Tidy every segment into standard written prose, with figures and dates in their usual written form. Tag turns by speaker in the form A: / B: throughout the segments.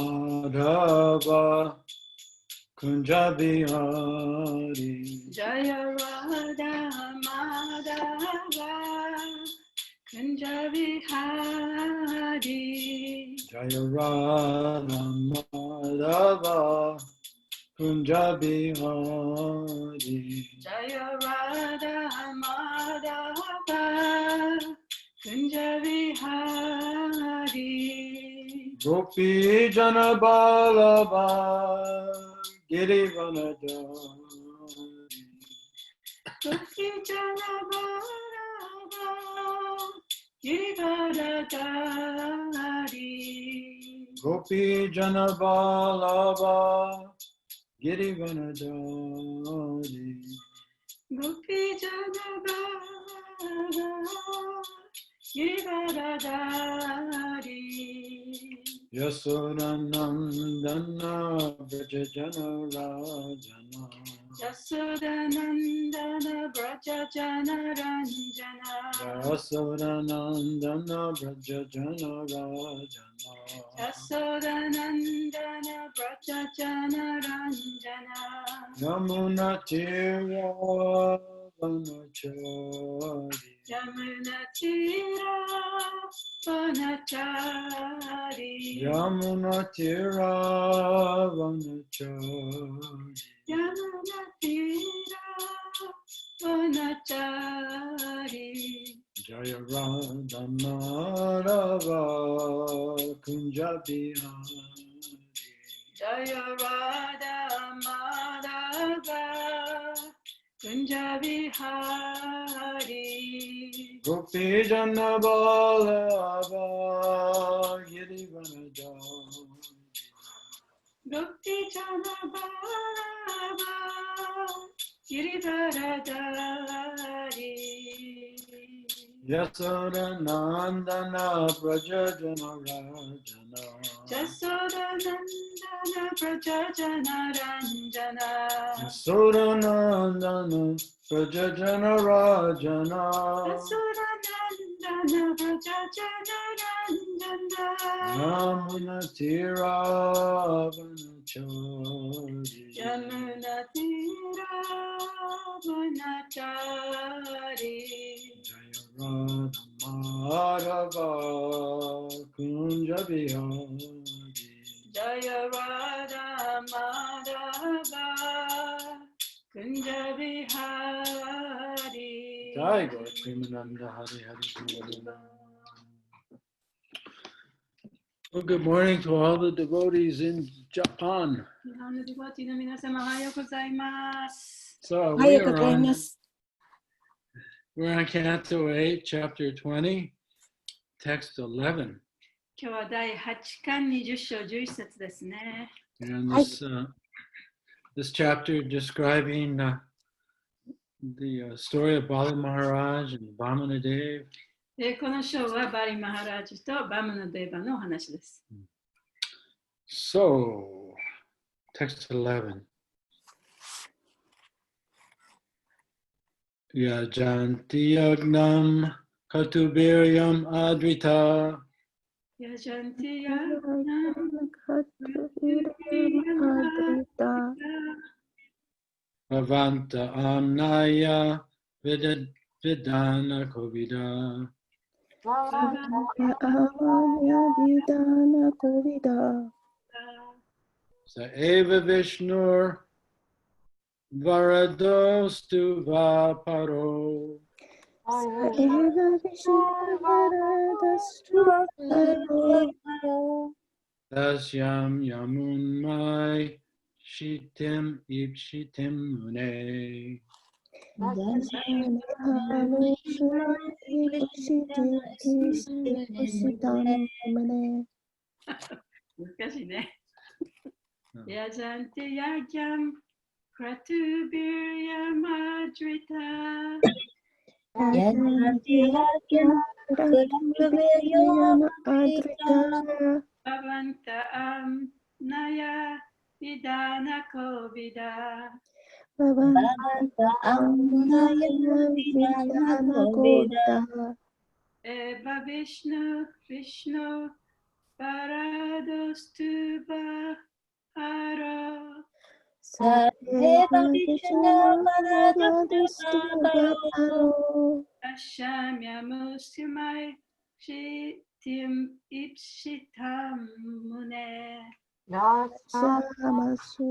A: Madhava Kunja Bihari
B: Jaya Radha Madhava Kunja Bihari
A: Jaya Radha Madhava Kunja Bihari
B: Jaya Radha Madhava Kunja Bihari
A: Gopi Jana Balaba Girivanadari
B: Gopi Jana Balaba Girivaradari
A: Gopi Jana Balaba Girivanadari
B: Gopi Jana Balaba Girivaradari
A: Yasodanandana Brajajana Rajana
B: Yasodanandana Brajajana Ranjana
A: Yasodanandana Brajajana Rajana
B: Yasodanandana Brajajana Ranjana
A: Yamuna Tira Vanachari
B: Yamuna Tira Vanachari
A: Yamuna Tira Vanachari
B: Yamuna Tira Vanachari
A: Jaya Radha Madhava Kunja Bihari
B: Jaya Radha Madhava Kunja Bihari
A: Gopi Jana Balava Girivanadari
B: Gopi Jana Balava Girivaradari
A: Yasodanandana Brajajana Rajana
B: Yasodanandana Prajajana Ranjana
A: Yasodanandana Brajajana Rajana
B: Yasodanandana Prajajana Ranjana
A: Yamuna Tira Vanachari
B: Yamuna Tira Vanachari
A: Jaya Radha Madhava Kunja Bihari
B: Jaya Radha Madhava Kunja Bihari
A: Jai Gaur Premananda Hari Hari Krishna. Well, good morning to all the devotees in Japan. So we're on Canto 8, Chapter 20, Text 11.
B: 今日は第8巻20章11節ですね。
A: And this chapter describing the story of Bali Maharaj and Vamana Dev.
B: この章はバリマハラージとバムナデーバのお話です。
A: So, text 11. Yajanti yagnam katubiryam advita
B: Yajanti
A: bhavanta amnaya vidana kovida Sa eva Vishnur Varadostu Vaparo Tasyam Yamunmai Shitim Ipshitim Mune
B: Yajanti yagyam kratubiryam adrita Bhavanta amnaya vidana kovida Eva Vishnu Paradostuba Hara
C: Sarveva Vishnu Paradustuba Paro
B: Ashamyamusumai Shitim Ipsitam Mune
C: Shamasu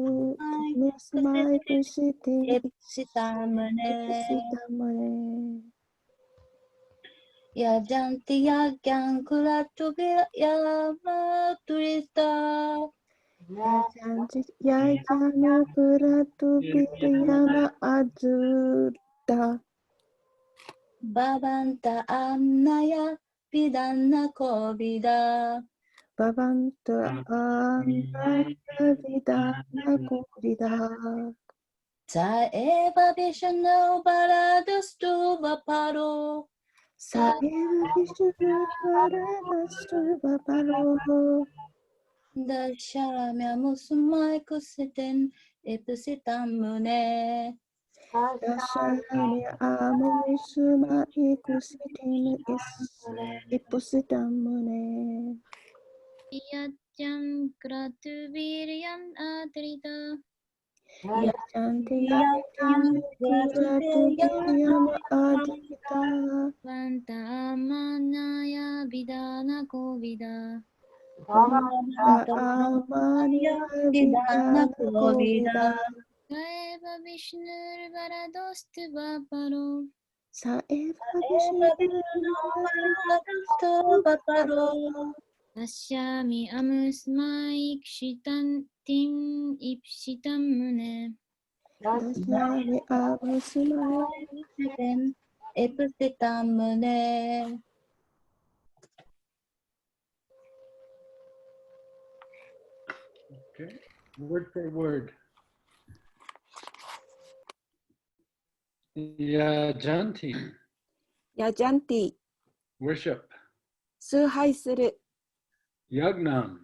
C: Musmai Kushitim
D: Ipsitamane
C: Ipsitamane
D: Yajanti Yagyan Kulatubhya Yamaturita
C: Yajana Puratu Piryama Adurta
D: Bhavanta Amnaya Vidana Kovida
C: Bhavantu Amnaya Vidana Kovida
D: Sa Eva Vishnu Paradustu Vaparo
C: Saeva Vishnu Paradastu Vaparo
D: Dashamya Musumai Kusitin Ipsitamune
C: Dashami Amusuma Ikusitim Ipusitamune
E: Yajam Kratuviryan Adrita
C: Yajanti Yajam Kuratu Viryama Adita
E: Vanta Manaya Vidana Kovida
C: Amanya Vidana Kovida
E: Saeva Vishnur Varadostu Vaparo
C: Saeva Vishnu
D: Paradustu Vaparo
E: Ashyami Amusmai Kshitan Tim Ipshitam Mune
C: Dashami Amusuma
D: Ipsitamune.
A: Okay, word for word. Yajanti,
C: Yajanti
A: worship.
C: 崇拝する
A: Yagnam,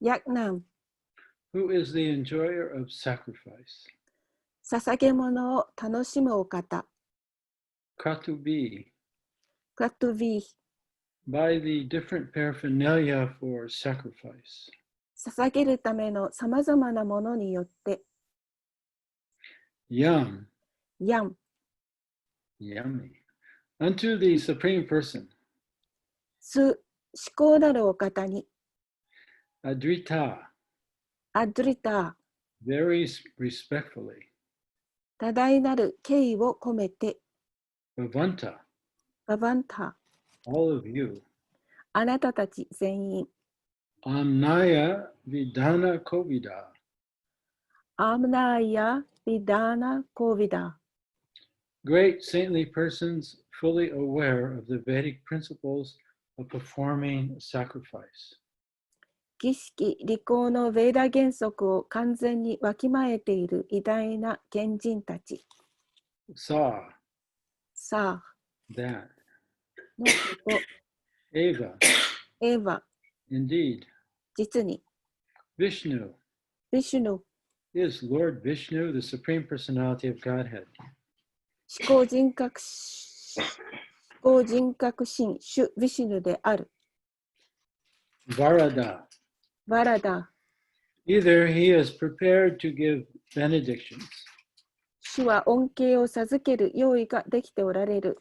C: ヤグナム
A: who is the enjoyer of sacrifice.
C: 捧げ物を楽しむお方
A: Kratubi,
C: クラトゥビー
A: by the different paraphernalia for sacrifice.
C: 捧げるためのさまざまなものによって
A: Yam,
C: ヤン
A: yummy, unto the Supreme Person.
C: す思考なるお方に
A: Adrita,
C: アドリタ
A: very respectfully.
C: 多大なる敬意を込めて
A: Bhavanta,
C: ババンタ
A: all of you.
C: あなたたち全員
A: Amnaya Vidana Kovida,
C: アームナーヤビダーナコービダ
A: great saintly persons fully aware of the Vedic principles of performing sacrifice.
C: 儀式履行のヴェーダ原則を完全にわきまえている偉大な賢人たち
A: Saw
C: さあ
A: that.
C: のこと
A: Eva,
C: エヴァ
A: indeed.
C: 実に
A: Vishnu
C: ヴィシュヌ
A: is Lord Vishnu, the Supreme Personality of Godhead.
C: 思考人格神主ヴィシュヌである
A: Varada,
C: バラダ
A: either he is prepared to give benedictions.
C: 主は恩恵を授ける用意ができておられる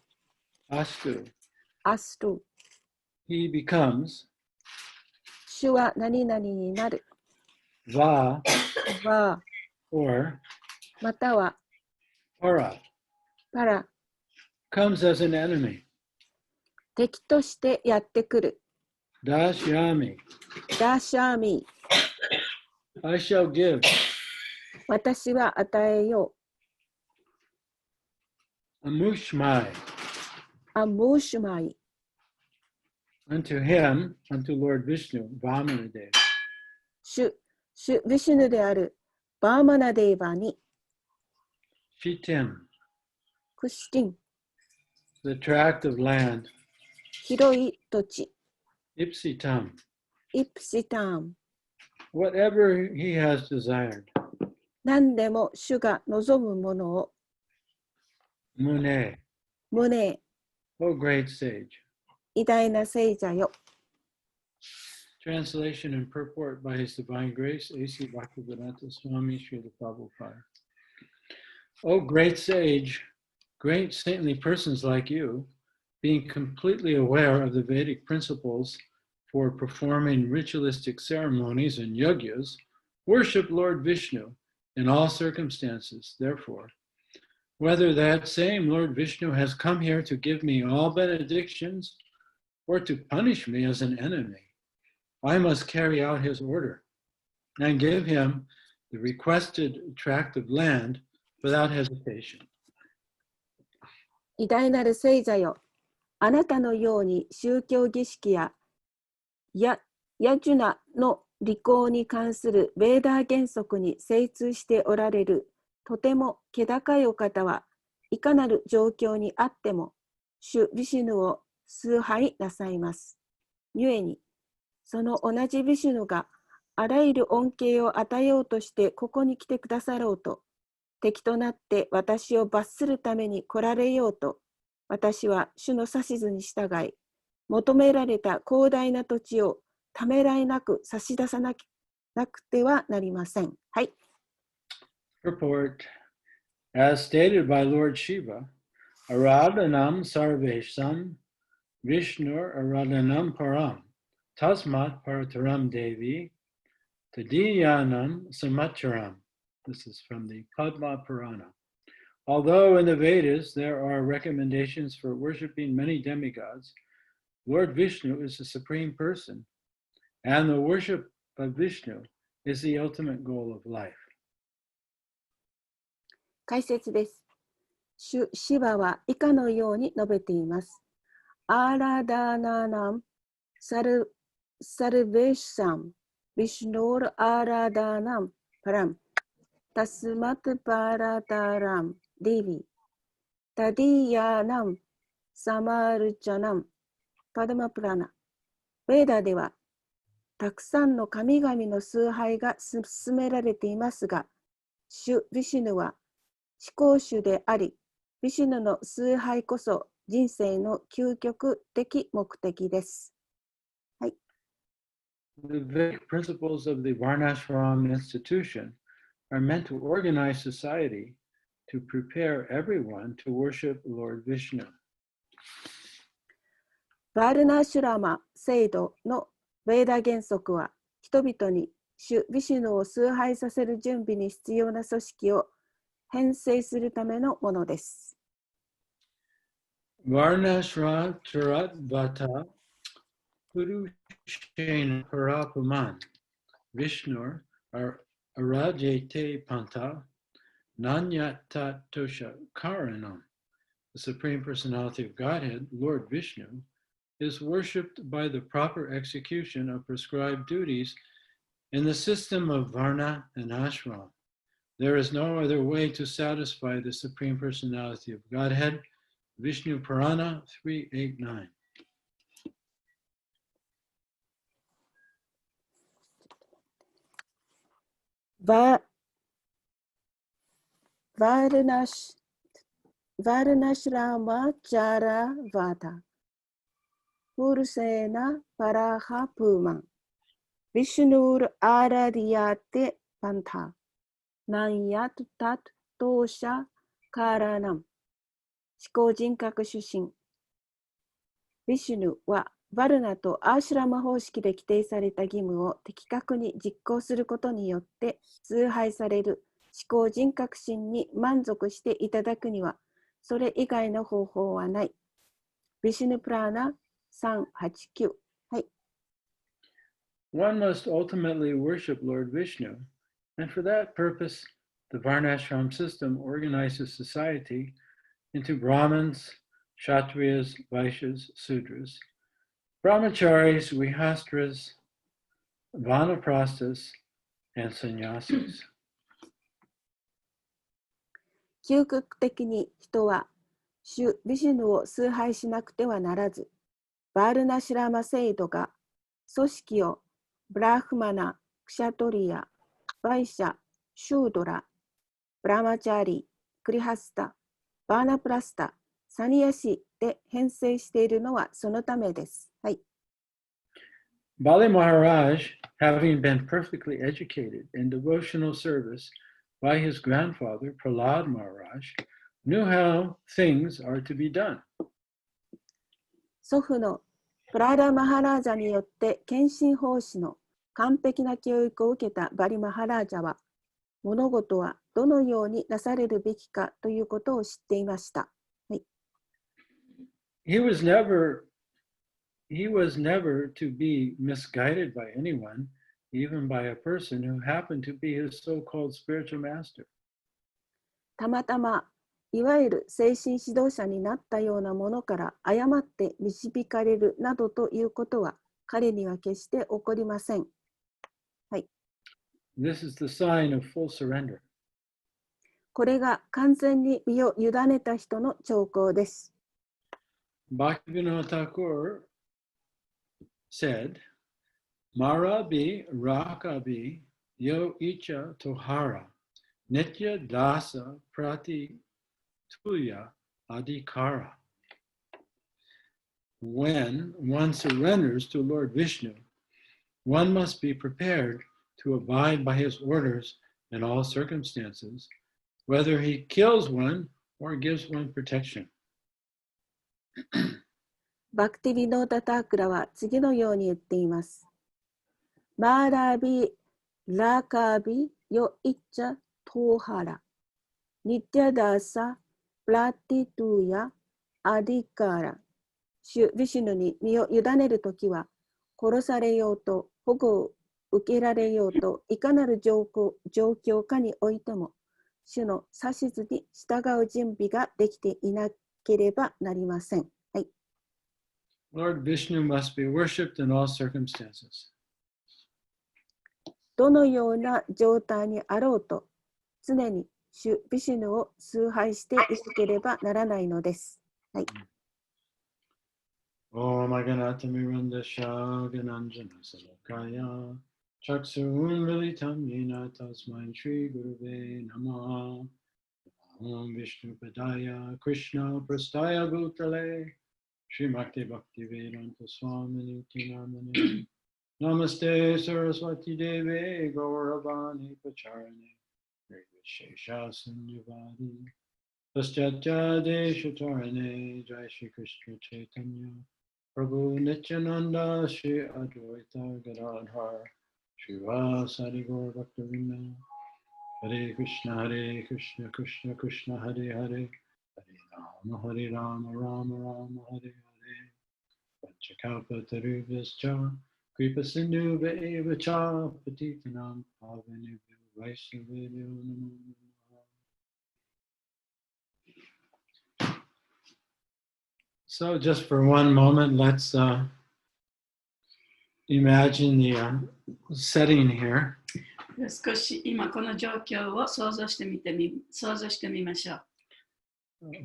A: Astu,
C: アスト
A: he becomes.
C: 主は何々になる
A: Va,
C: は
A: or
C: または
A: para,
C: パラ
A: comes as an enemy.
C: 敵としてやってくる
A: Dashyami,
C: ダーシャーミー
A: I shall give.
C: 私は与えよ
A: Amushmai,
C: うアムーシュマイ
A: unto him, unto Lord Vishnu, Vamanadev.
C: 主ヴィシュヌであるバーマナデーバに
A: Shitim,
C: クシティン
A: the tract of land.
C: 広い土地
A: Ipsitam,
C: イプシターン
A: whatever he has desired.
C: 何でも主が望むものを
A: Mune,
C: 胸
A: O great sage.
C: 偉大な聖者よ
A: Translation and purport by His Divine Grace, A.C. Bhaktivedanta Swami Srila Prabhupada. O great sage, great saintly persons like you, being completely aware of the Vedic principles for performing ritualistic ceremonies and yagyas, worship Lord Vishnu in all circumstances. Therefore, whether that same Lord Vishnu has come here to give me all benedictions or to punish me as an enemy, I must carry out his order and give him the requested tract of land without hesitation.
C: 偉大なる聖者よ、あなたのように宗教儀式やヤジュナの履行に関するベーダー原則に精通しておられるとても気高いお方はいかなる状況にあっても主ヴィシュヌを崇拝なさいます。故にその同じヴィシュヌがあらゆる恩恵を与えようとしてここに来てくださろうと、敵となって私を罰するために来られようと、私は主の指図に従い、求められた広大な土地をためらいなく差し出さなくてはなりません。はい。
A: Report. As stated by Lord Shiva, Aradhanam Sarvesham Vishnur Aradhanam Param Tasmat Parataram Devi Tadiyanam Samacharam. This is from the Padma Purana. Although in the Vedas there are recommendations for worshipping many demigods, Lord Vishnu is the supreme person, and the worship of Vishnu is the ultimate goal of life.
C: 解説です。主シヴァは以下のように述べています。アラダナナムサルベシサムビシュノールアラダナムパラムタスマトパラタラムディビタディヤナムサマルチャナムパダマプラナ。ベーダではたくさんの神々の崇拝が進められていますが、主ヴィシュヌは至高主であり、ヴィシュヌの崇拝こそ人生の究極的目的です。はい。
A: The Vedic principles of the Varnashram institution are meant to organize society to prepare everyone to worship Lord Vishnu.
C: バールナーシュラマ制度のベーダ原則は、人々に主ヴィシュヌを崇拝させる準備に必要な組織を編成するためのものです。
A: Varnashram Charat Vata Purushena Parapuman Vishnur Arajete Panta Nanyata Tosha Karanam. The Supreme Personality of Godhead, Lord Vishnu, is worshipped by the proper execution of prescribed duties in the system of Varna and Ashram. There is no other way to satisfy the Supreme Personality of Godhead. Vishnu Purana 389.
C: バールナシュラマチャラバタプルセーナパラハプーマンビシュヌールアラディアテパンタナンヤトタトトーシャカラナム思考人格出身ビシュヌはバルナとアーシュラマ方式で規定された義務を的確に実行することによって崇拝される思考人格心に満足していただくにはそれ以外の方法はない。ビシュヌプラーナ389。はい。
A: One must ultimately worship Lord Vishnu, and for that purpose, the Varnashram system organizes society into Brahmins, Kshatriyas, Vaishyas, Sudras, Brahmacharis, Vihastras, Vanaprasthas, and Sannyasis.
C: 究極的に人は主ビシュヌを崇拝しなくてはならず、バールナシュラマ制度が組織をブラフマナ、クシャトリア、バイシャ、シュードラ、ブラマチャーリ、クリハスタ、バーナプラスタ、サニヤシで編成しているのはそのためです。はい。
A: Bali Maharaj, having been perfectly educated in devotional service by his grandfather, Prahlad Maharaj, knew how things are to be done.
C: 祖父のプラーダ・マハラージャによって献身奉仕の完璧な教育を受けたバリ・マハラージャは、物事はどのようになされるべきかということを知っていました。はい、
A: He was never to be misguided by anyone, even by a person who happened to be his so-called spiritual master.
C: たまたまいわゆる精神指導者になったようなものから誤って導かれるなどということは彼には決して起こりません。はい、
A: This is the sign of full surrender.
C: これが完全に身を委ねた人の兆候です。
A: Bhaktivinoda Thakur said, Marabi Rakabi Yo Icha Tohara Nitya Dasa Prati Tuya Adhikara. When one surrenders to Lord Vishnu, one must be prepared to abide by his orders in all circumstances, whether he kills one or gives one protection.
C: バクティビノータ・タークラは次のように言っています。マーラビ・ラカビ・ヨ・イッチャ・トーハラニティダーサ・プラティトゥヤ・アディカーラ。主ヴィシュヌに身を委ねるときは、殺されようと保護を受けられようといかなる状況かにおいても、主の指図に従う準備ができていなければなりません。はい、
A: Lord Vishnu must be worshipped in all circumstances.
C: どのような状態にあろうと、常に主ヴィシュヌを崇拝していなければならないのです。はい。
A: Om Aganatamirandasha Gananjana Salakaya Chaksun Militam Yena Tasmai Shri Guruve Namah Om Vishnu Padaya Krishna Prastaya Bhutale Srimakti Bhakti Vedanta Swamini Tinamani Namaste Saraswati Deve Gauravani Pacharane Nirvishesha Sanyavadi Paschatya Deshatarane Jai Shri Krishna Chaitanya Prabhu Nityananda Shri Advaita Gadadhar Shri Vasari Gaur Bhaktivinoda Hare Krishna Krishna Krishna Hare Hare Hare Rama Rama Rama Hare Hare Panchakalpa Tarubhyascha Kripa Sindhu Ve'eva Cha Patitanam Pavanebhyo Vaishnavebhyo Namo Namaha. So just for one moment, let's imagine the setting here.
B: 少し今この状況を想像してみましょう。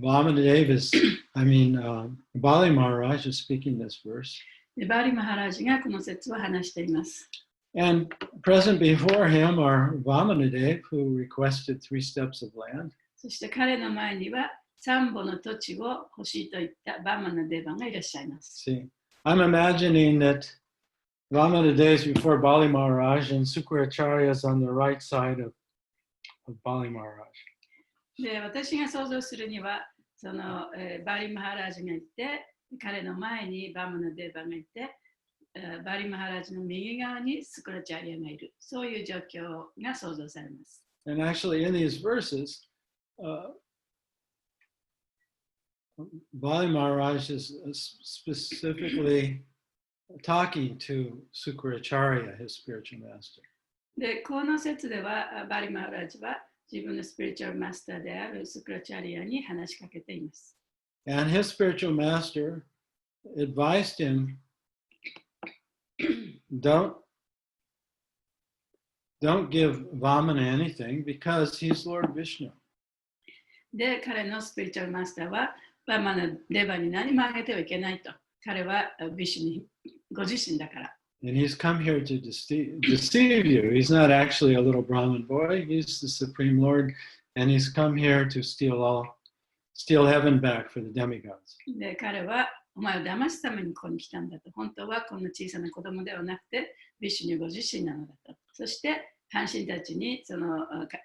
A: Vamanadeva is, Bali Maharaj is speaking this verse.
B: でバリマハラージがこの説を話しています。
A: And present before him are Vamanadeva, who requested 3 steps of land.
B: そして彼の前には3本の土地を欲しいといったバーマナデーバンがいらっしゃいます。
A: See, I'm imagining that Vamanadeva is before Bali Maharaj and Sukracharya is on the right side of Bali Maharaj.
B: で私が想像するにはその、バリマハラージがいて彼の前にバーマナデーバンがいて、バリマハラージの右側にスクラチャリアがいる、そういう状況が想像されます。
A: And actually in these verses, Bali Maharaj is specifically talking to Sukracharya, his spiritual master.
B: で、この説ではバリマハラージは自分のスピリチュアルマスターであるスクラチャリアに話しかけています。
A: And his spiritual master advised him, don't give Vamana anything because he's Lord Vishnu.
B: で、彼のスピリチュアルマスターはバーマナデーバに何もあげてはいけないと。彼はビシュにご自身だから。
A: And he's come here to deceive you. He's not actually a little Brahmin boy. He's the Supreme Lord, and he's come here to steal heaven back for the demigods.
B: で、彼はお前を騙すためにここに来たんだと。本当はこんな小さな子供ではなくて、ビシュニュご自身なのだと。そして、阪神たちに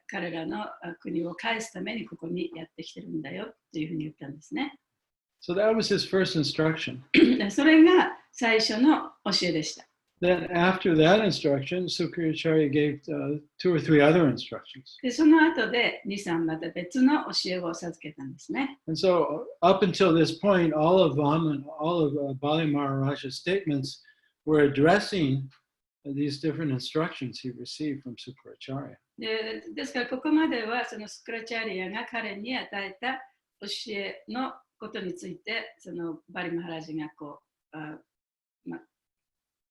B: 彼らの国を返すためにここにやってきてるんだよというふうに言ったんですね。
A: So that was his first instruction.
B: それが最初の教えでした。
A: Then after that instruction, Sukracharya gave 2 or 3 other instructions.
B: で、その後で2、3また別の教えを授けたんですね。
A: And so up until this point, all of Bali Maharaj's statements were addressing these different instructions he received from Sukracharya.
B: ですからここまではそのスクラチャリアが彼に与えた教えのことについてそのバリマハラジが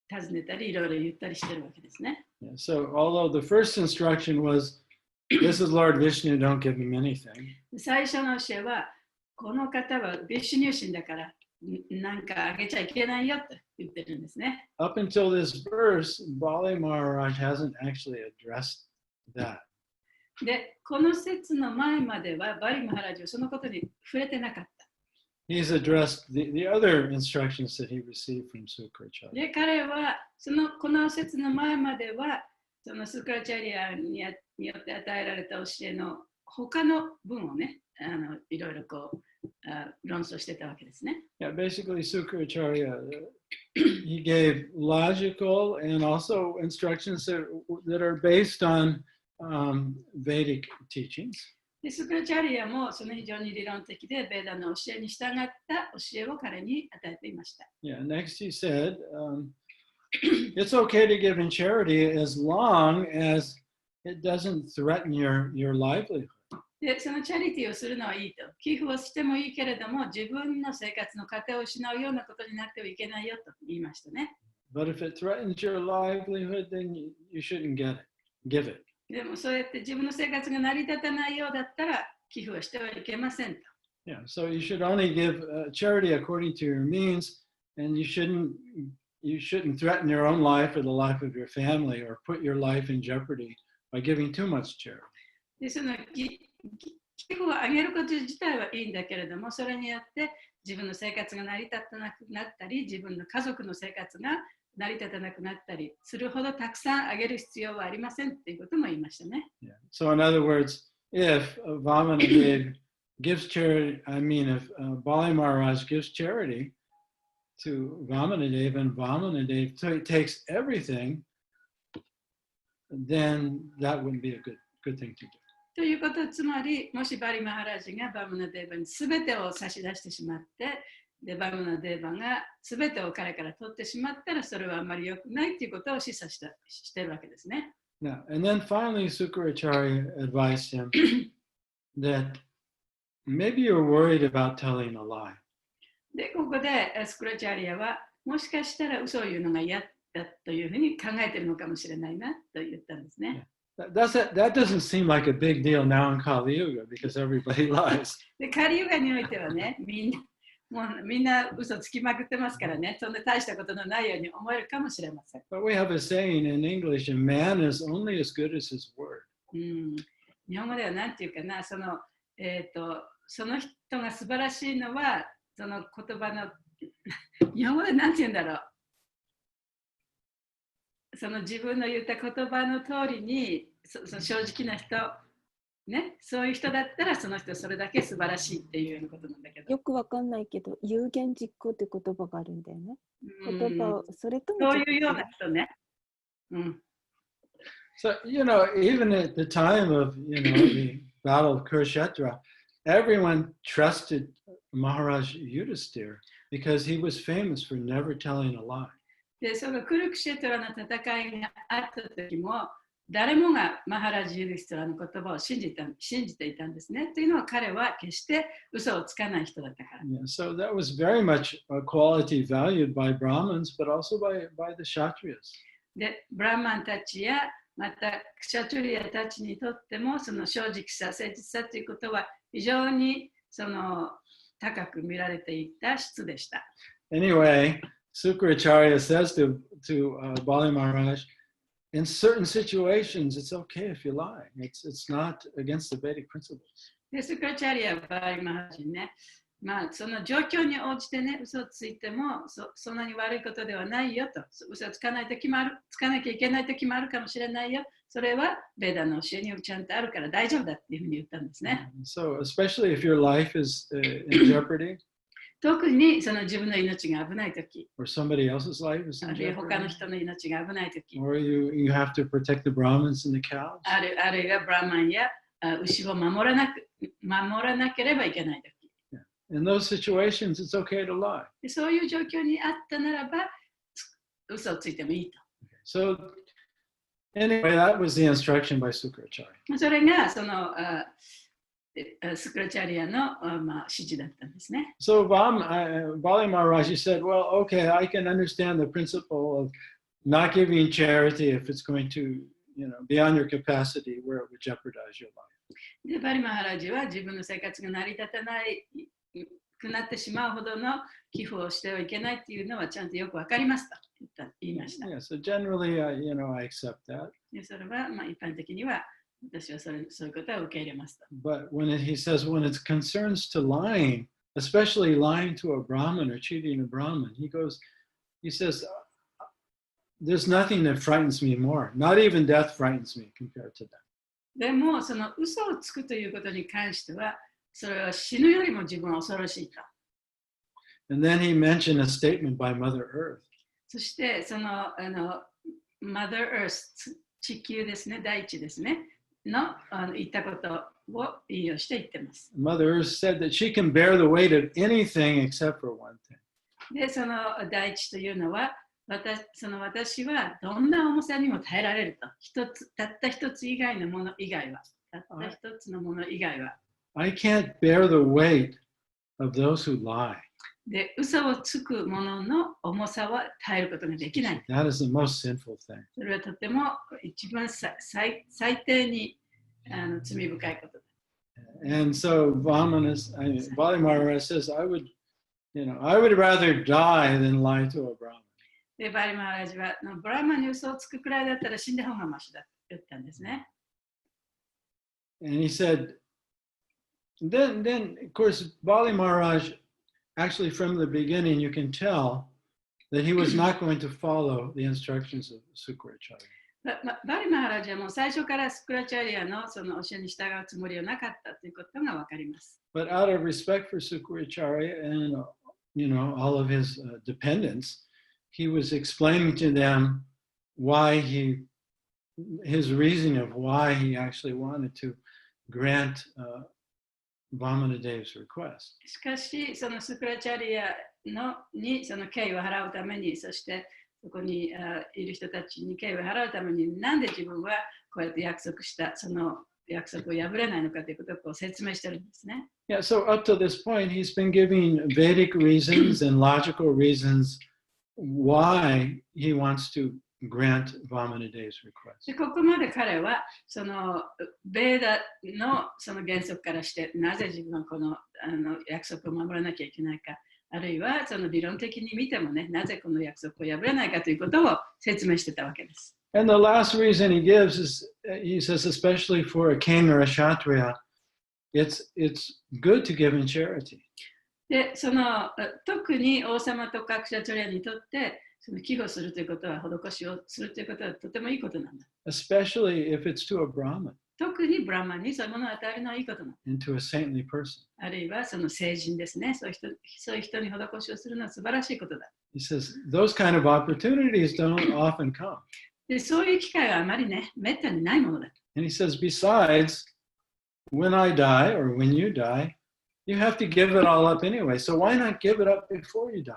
B: 尋ねたりいろいろ言ったりしてるわけですね。
A: Yeah, so although the first instruction was, this is Lord Vishnu, don't give him anything.
B: 最初の教えはこの方はビシュニュ神だからなんかあげちゃいけないよと言ってるんですね。
A: Up until this verse, Bali Maharaj hasn't actually addressed that.
B: で、この説の前まではバリマハラジはそのことに触れてなかった。
A: He's addressed the other instructions that he received from Sukracharya.
B: で、彼はこの説の前まではそのスクラチャリアによって与えられた教えの他の文をね、いろいろ論争してたわけですね。
A: Yeah, basically Sukracharya, he gave logical and also instructions that are based on Vedic teachings.
B: で、スクラチャリアもその非常に理論的でベーダの教えに従った教えを彼に与えていました。
A: Yeah, next he said, it's okay to give in charity as long as it doesn't threaten your livelihood.
B: で、そのチャリティーをするのはいいと。寄付をしてもいいけれども、自分の生活の糧を失うようなことになってはいけないよと言いましたね。
A: But if it threatens your livelihood, then you shouldn't give it.
B: でもそうやって自分の生活が成り立たないようだったら寄付をしてはいけませんと。
A: Yeah, so you should only give charity according to your means, and you shouldn't threaten your own life or the life of your family or put your life in jeopardy by giving too much charity.
B: で、その寄付をあげること自体はいいんだけれども、それによって自分の生活が成り立たなくなったり、自分の家族の生活が成り立たなくなったりするほどたくさんあげる必要はありませんっていうことも言いましたね。
A: Yeah. So in other words, if Vamanadev gives charity, if Bali Maharaj gives charity to Vamanadev and Vamanadev takes everything, then that wouldn't be a good thing to do.
B: ということはつまり、もしバリマハラジがバムナデーバに全てを差し出してしまって、でバムナデーバが全てを彼から取ってしまったらそれはあまり良くないということを示唆しているわけですね。
A: Now, and then finally Sukracharya advised him that maybe you're worried about telling a lie.
B: で、ここでスクラチャリアはもしかしたら嘘を言うのが嫌だというふうに考えているのかもしれないなと言ったんですね。
A: That doesn't seem like a big deal now in Kali Yuga because everybody lies.
B: で、カリユガにおいてはね、みんな嘘つきまくってますからね、そんな大したことのないように思えるかもしれません。
A: But we have a saying in English, a man is only as good as his word.
B: 日本語では何て言うかな、その人が素晴らしいのは、その言葉の、日本語で何て言うんだろう。その自分の言った言葉の通りに、その正直な人、ね、そういう人だったらその人それだけ素晴らしいっていうようなことなんだけど。
C: よくわかんないけど、有言実行って言葉があるんだよね。言葉を、それとも。
B: そういうような人ね。
A: So, even at the time of, the Battle of Kurukshetra, everyone trusted Maharaj Yudhisthira because he was famous for never telling a lie.
B: で、そのクルクシェトラの戦いがあった時も、誰もがマハラジ・ユディストラの言葉を信じていたんですね。というのは彼は決して嘘をつかない人だったから。
A: Yeah, so that was very much a quality valued by Brahmins, but also by the Kshatriyas.
B: で、ブラマンたちやまたクシャトリアたちにとってもその正直さ、誠実さということは非常に高く見られていた質でした。
A: Anyway, Sukracharya says to Bali Maharaj, in certain situations, it's okay if you lie. It's not against the Vedic principles.
B: で、スクラチャリア・バリマハラジにね、まあ、その状況に応じてね、嘘をついてもそんなに悪いことではないよと。嘘をつかないとつかなきゃいけない時もあるかもしれないよ。それはベーダの教えにちゃんとあるから大丈夫だっていうふうに言ったんですね。
A: So, especially if your life is in jeopardy,
B: 特にその自分の命が危ない時、
A: or somebody else's life is
B: あ
A: in
B: るいは他の
A: jeopardy,
B: 人の命が危ない時、
A: or you have to protect the Brahmins and the cows.
B: あるいはブラマンや牛を守らなければいけない時。
A: In those situations, it's okay to lie.
B: でそういう状況にあったならば、嘘をついてもいいと。
A: So, anyway, that was the instruction by Sukracharya.
B: それがそのスクラチャリアの指示だったんですね。
A: So, Bali Maharaj, said, well, okay, I can understand the principle of not giving charity if it's going to, beyond your capacity where it would jeopardize your life.
B: でバリマハラジは自分の生活が成り立たないくなってしまうほどの寄付をしてはいけないっていうのはちゃんとよくわかりますと言いました。
A: Yeah, so generally, I accept that.
B: でそれは一般的には私はそういうことは受け入れますと。
A: But he says when it concerns to lying, especially lying to a Brahmin or cheating a Brahmin, he says, there's nothing that frightens me more. Not even death frightens me compared to that.
B: でもその嘘をつくということに関しては、それは死ぬよりも自分は恐ろしいと。
A: And then he mentioned a statement by Mother Earth.
B: そしてそのMother Earth、地球ですね、大地ですね、の言ったことを引用して言ってます。
A: Mother Earth said that she can bear the weight of anything except for one thing.
B: で、その大地というのは、私はどんな重さにも耐えられると。たった一つ以外のもの以外は。たった一つのもの以外は。
A: I can't bear the weight of those who lie.
B: で、嘘をつくものの重さは耐えることができない。
A: That is the most sinful thing.
B: それはとても一番最低に罪深いことだ。
A: And so Bali Maharaj says, I would rather die than lie to a Brahmin.
B: で、バリマハラジはブラマに嘘をつくくらいだったら死んだ方がマシだと言ったんですね。
A: And he said, then of course, Bali Maharaj, actually from the beginning, you can tell that he was not going to follow the instructions of Sukracharya.
B: バリマハラジはもう最初からスクラチャリアのその教えに従うつもりはなかったということがわかります。
A: But out of respect for Sukracharya and all of his dependents, he was explaining to them his reasoning of why he actually wanted to grant Vamanadev's request.
B: しかし、そのスクラチャリアにその敬意を払うために、そしてそこにいる人たちに敬意を払うために、なんで自分はこうやって約束した、その約束を破れないのかということを説明してるんですね。
A: Yeah, so up to this point, he's been giving Vedic reasons and logical reasons why he wants to grant Vamanadev's request.
B: でここまで彼はそのベーダのその原則からしてなぜ自分はこの約束を守らなきゃいけないか、あるいはその理論的に見てもね、なぜこの約束を破れないかということを説明してたわけです。
A: And the last reason he gives is, he says, especially for a king or a kshatriya, it's good to give in charity.
B: で、その特に王様とかクシャトリアにとってその寄付をするということは、施しをするということはとてもいいことなんだ。
A: Especially if it's to a Brahmin
B: 特にブラマンにそういうものを与えるのはいいことなんだ。
A: and to a saintly person.
B: あるいはその聖人ですね。そういう人に施しをするのは素晴らしいことだ。
A: He says those kind of opportunities don't often come.
B: で、そういう機会はあまりね、めったにないものだ。
A: And he says, besides, when I die or when you die, you have to give it all up anyway. So why not give it up before you die?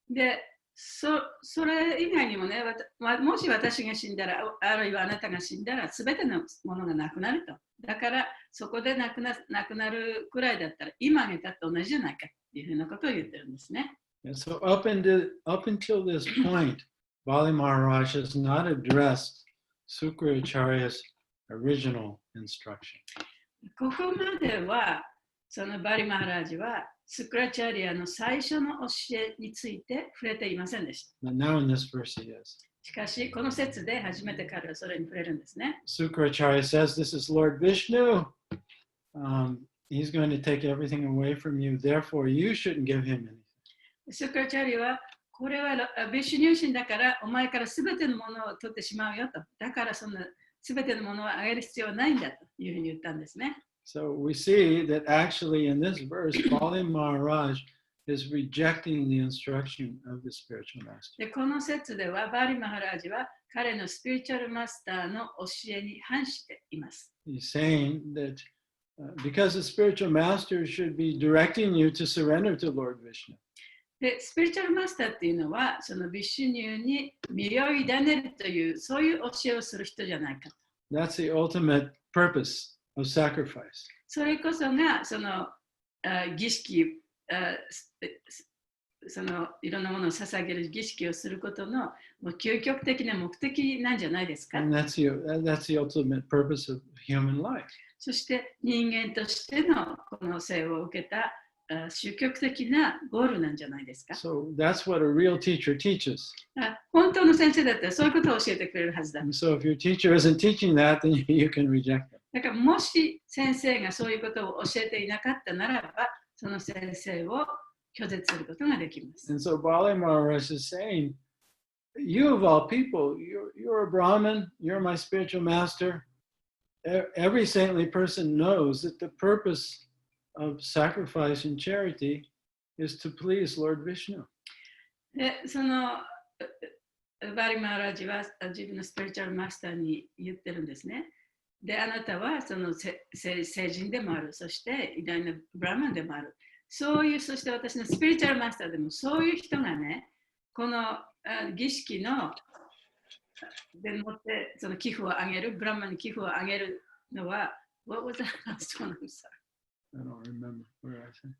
B: で、それ以外にもね、もし私が死んだら、あるいはあなたが死んだら、すべてのものがなくなると。だから、そこでなくなるくらいだったら、今あげたと同じじゃないかっていうふうなことを言ってるんですね。
A: And so up until this point, Bali Maharaj has not addressed Sukracharya's original instruction.
B: ここまでは、そのバリマハラジは、スクラチャリアの最初の教えについて触れていませんでした。
A: But now in this verse he is.
B: しかし、この説で初めて彼はそれに触れるんですね。
A: Sukracharya says, this is Lord Vishnu. he's going to take everything away from you. Therefore, you shouldn't give him anything.
B: シュクラチャーリは、これはビシュ入信だから、お前からすべてのものを取ってしまうよと。だからそんなすべてのものをあげる必要はないんだというふうに言ったんですね。
A: So we see that actually in this verse, Bali Maharaj is rejecting the instruction of the spiritual master.
B: で、この説では、バリ・マハラージは彼のスピリチュアルマスターの教えに反しています。
A: He's saying that because the spiritual master should be directing you to surrender to Lord Vishnu.
B: で、スピリチュアルマスターっていうのは、そのビシュニューに身を委ねるという、そういう教えをする人じゃないかと。
A: That's the ultimate purpose of sacrifice.
B: それこそが、その儀式、そのいろんなものを捧げる儀式をすることのもう究極的な目的なんじゃないですか。
A: And that's the ultimate purpose of human life.
B: そして人間としてのこの生を受けた究極的なゴールなんじゃないですか。
A: So that's what a real teacher teaches.
B: 本当の先生だったらそういうことを教えてくれるはずだ。
A: And so if your teacher isn't teaching that, then you can reject it.
B: だからもし先生がそういうことを教えていなかったならば、その先生を拒絶することができます。
A: And so Bali Maharaj is saying, you of all people, you're a Brahmin, you're my spiritual master. Every saintly person knows that the purpose of sacrifice and charity is to please Lord Vishnu.
B: で、そのバリ・マハラージは自分のスピリチュアルマスターに言ってるんですね。で、あなたはその聖人でもある、そして偉大なブラマンでもある。そういう、そして私のスピリチュアルマスターでもそういう人がね、この儀式のでもってその寄付をあげる、ブラマンに寄付をあげるのは、What was that last one? I'm sorry.
A: I don't remember where I said.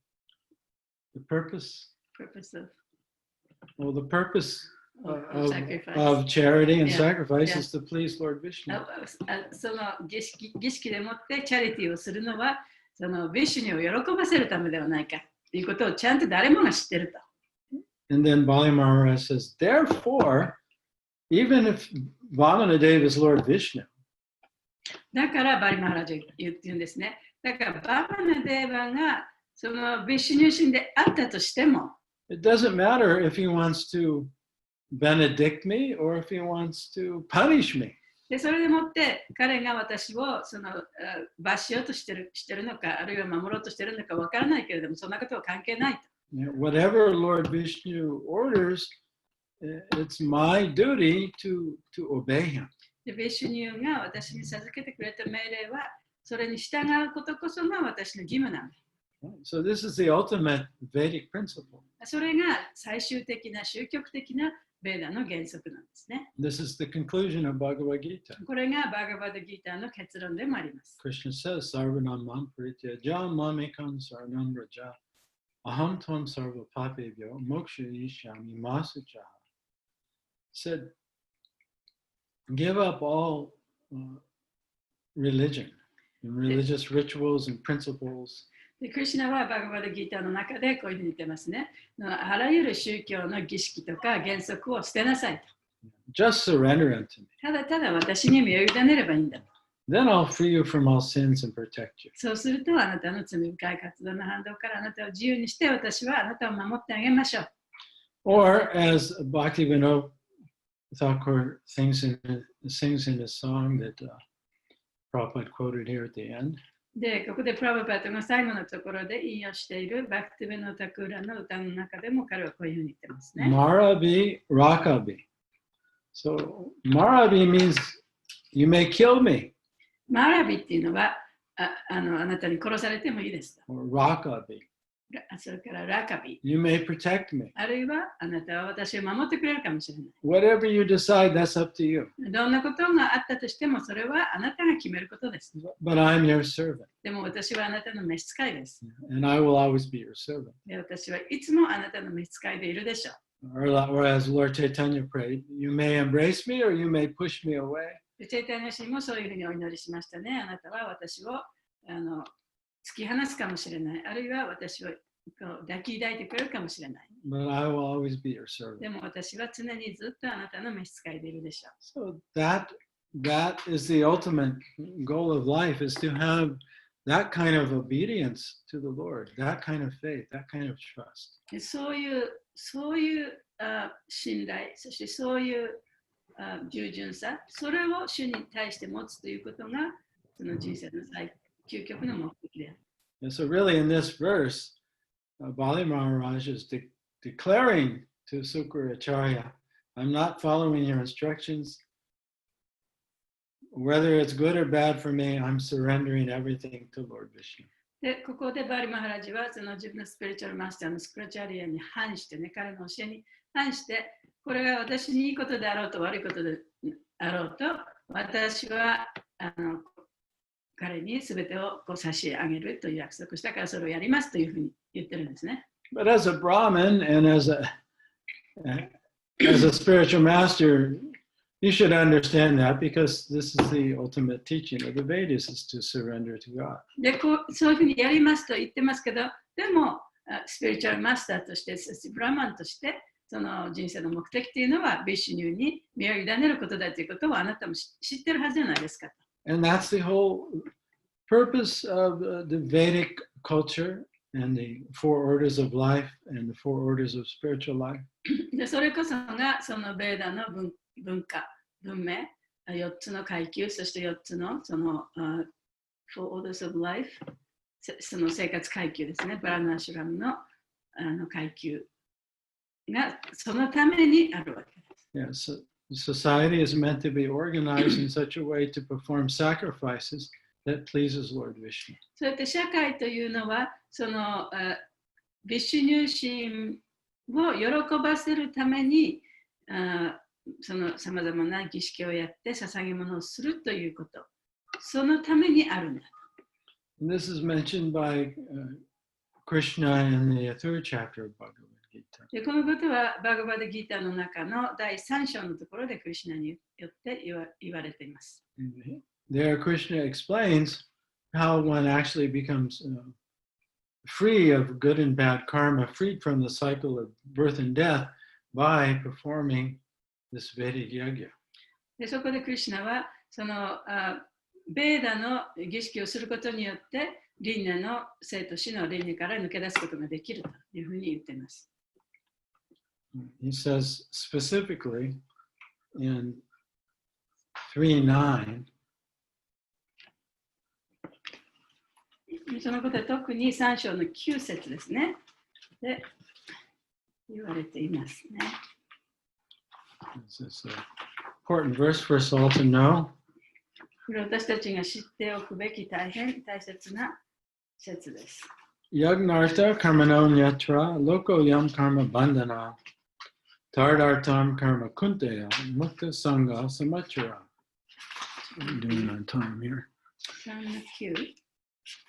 A: The purpose?
B: Purpose of
A: Well, the purpose
B: sacrifice.
A: of charity and
B: Yeah,
A: sacrifice
B: yeah.
A: is to please Lord Vishnu.
B: その儀式でもってチャリティーをするのは、そのビシュニを喜ばせるためではないかということをちゃんと誰もが知ってると。
A: And then Bali Maharaj says, therefore, even if Vamanadeva is Lord Vishnu,
B: だからバリマハラジャ言うんですね。だからバマナデーバがそのビシュニュー神であったとしても、
A: it doesn't matter if he wants to benedict me or if he wants to punish me.
B: でそれでもって彼が私をその罰しようとしてるのか、あるいは守ろうとしてるのかわからないけれども、そんなことは関係ないと。
A: Whatever Lord Vishnu orders, it's my duty to obey him.
B: でビシュニューが私に授けてくれた命令は、それに従うことこそが私の義務なんだ。
A: So this is the ultimate Vedic principle.
B: それが最終的な宗教的なベーダの原則なんですね。
A: This is the conclusion of Bhagavad Gita.
B: これがバーガバダギーターの結論でもあります。
A: Krishna says, Sarvanam man prityaja mamekam sarnam raja aham tvam sarva papebhyo moksha ishyami masuchaha. Said, give up all religion and religious rituals and principles.
B: でクリシュナはバーガバダギーターの中でこういうふうに言ってますね。あらゆる宗教の儀式とか原則を捨てなさいと。
A: Just surrender unto me.
B: ただただ私に身を委ねればいいんだと。
A: Then I'll free you from all sins and protect you.
B: そうするとあなたの罪深い活動の反動からあなたを自由にして私はあなたを守ってあげましょう。
A: Or as Bhaktivinoda Thakur sings in a song that Prabhupada quoted here at the end.
B: で、ここでプラブパートが最後のところで引用しているバクティベノタクーラの歌の中でも彼はこういうふうに言ってますね。
A: Marabi Rakabi. So Marabi means you may kill me.
B: マラビっていうのはあなたに殺されてもいいですと。
A: Or Rakabi.
B: それからラカビ。
A: You may protect me.
B: あるいはあなたは私を守ってくれるかもしれない。
A: Whatever you decide, that's up to you.
B: どんなことがあったとしてもそれはあなたが決めることです。
A: But I'm your servant.
B: でも私はあなたの召使いです。
A: And I will always be your servant.
B: で私はいつもあなたの召使いでいるでしょう。
A: Or as Lord Chaitanya prayed, you may embrace me or you may push me away.
B: でチェイタニア神もそういうふうにお祈りしましたね。あなたは私を突き放すかもしれない。あるいは私を抱き抱いてくれるかもしれない。
A: But I will always be your servant.
B: でも私は常にずっとあなたの召使いでいるでしょう。
A: So that is the ultimate goal of life, is to have that kind of obedience to the Lord, that kind of faith, that kind of trust.
B: そういう信頼、そしてそういう従順さ、それを主に対して持つということが、その人生の最究極の目的である。
A: And so really in this verse, Bali Maharaj is declaring to Sukracharya, I'm not following your instructions. Whether it's good or bad for me, I'm surrendering everything to Lord Vishnu.
B: で、ここでバリ・マハラジはその自分のスピリチュアルマスターのスクラチャリアに反してね、彼の教えに反して、これが私にいいことであろうと悪いことであろうと、私は彼に全てをこう差し上げるという約束したからそれをやりますというふうに言ってるんですね。
A: But as a Brahmin and as a spiritual master, you should understand that because this is the ultimate teaching of the Vedas is to surrender to God.
B: でそういうふうにやりますと言ってますけど、でもスピリチュアルマスターとして、ブラマンとして、その人生の目的というのはビシュニューに身を委ねることだということをあなたも知ってるはずじゃないですか。
A: And that's the whole purpose of the Vedic culture and the four orders of life and the four orders of spiritual life.
B: でそれこそがそのベーダの文化、文明、4つの階級、そして4つのそのfour orders of life、その生活階級ですね、ブラナーシュラムの階級がそのためにあるわけです。
A: Yeah, so society is meant to be organized in such a way to perform sacrifices that pleases Lord Vishnu.
B: そうやって社会というのは、そのビシュニュー神を喜ばせるために、そのさまざまな儀式をやって捧げ物をするということ、そのためにあるんだ。
A: And this is mentioned by Krishna in the third chapter of Bhagavad Gita.
B: でこのことはバガバダギータの中の第3章のところでクリシュナによって言われています。
A: There, Krishna explains how one actually becomes free of good and bad karma, freed from the cycle of birth and death by performing this Vedic yajna.
B: でそこでクリシュナはそのベーダの儀式をすることによって輪廻の生と死の輪廻から抜け出すことができるというふうに言っています。
A: He says specifically in 3:9,
B: そのことは特に3章の9節ですね。で言われていますね。
A: This is an important verse for us all to know.
B: これ私たちが知っておくべき大変大切な説です。
A: Yagnartha karmano nyatra loko yam karma bandhana tardartam karma kunteya mukta sangha samachara. I'm doing on time here.
B: 3の9。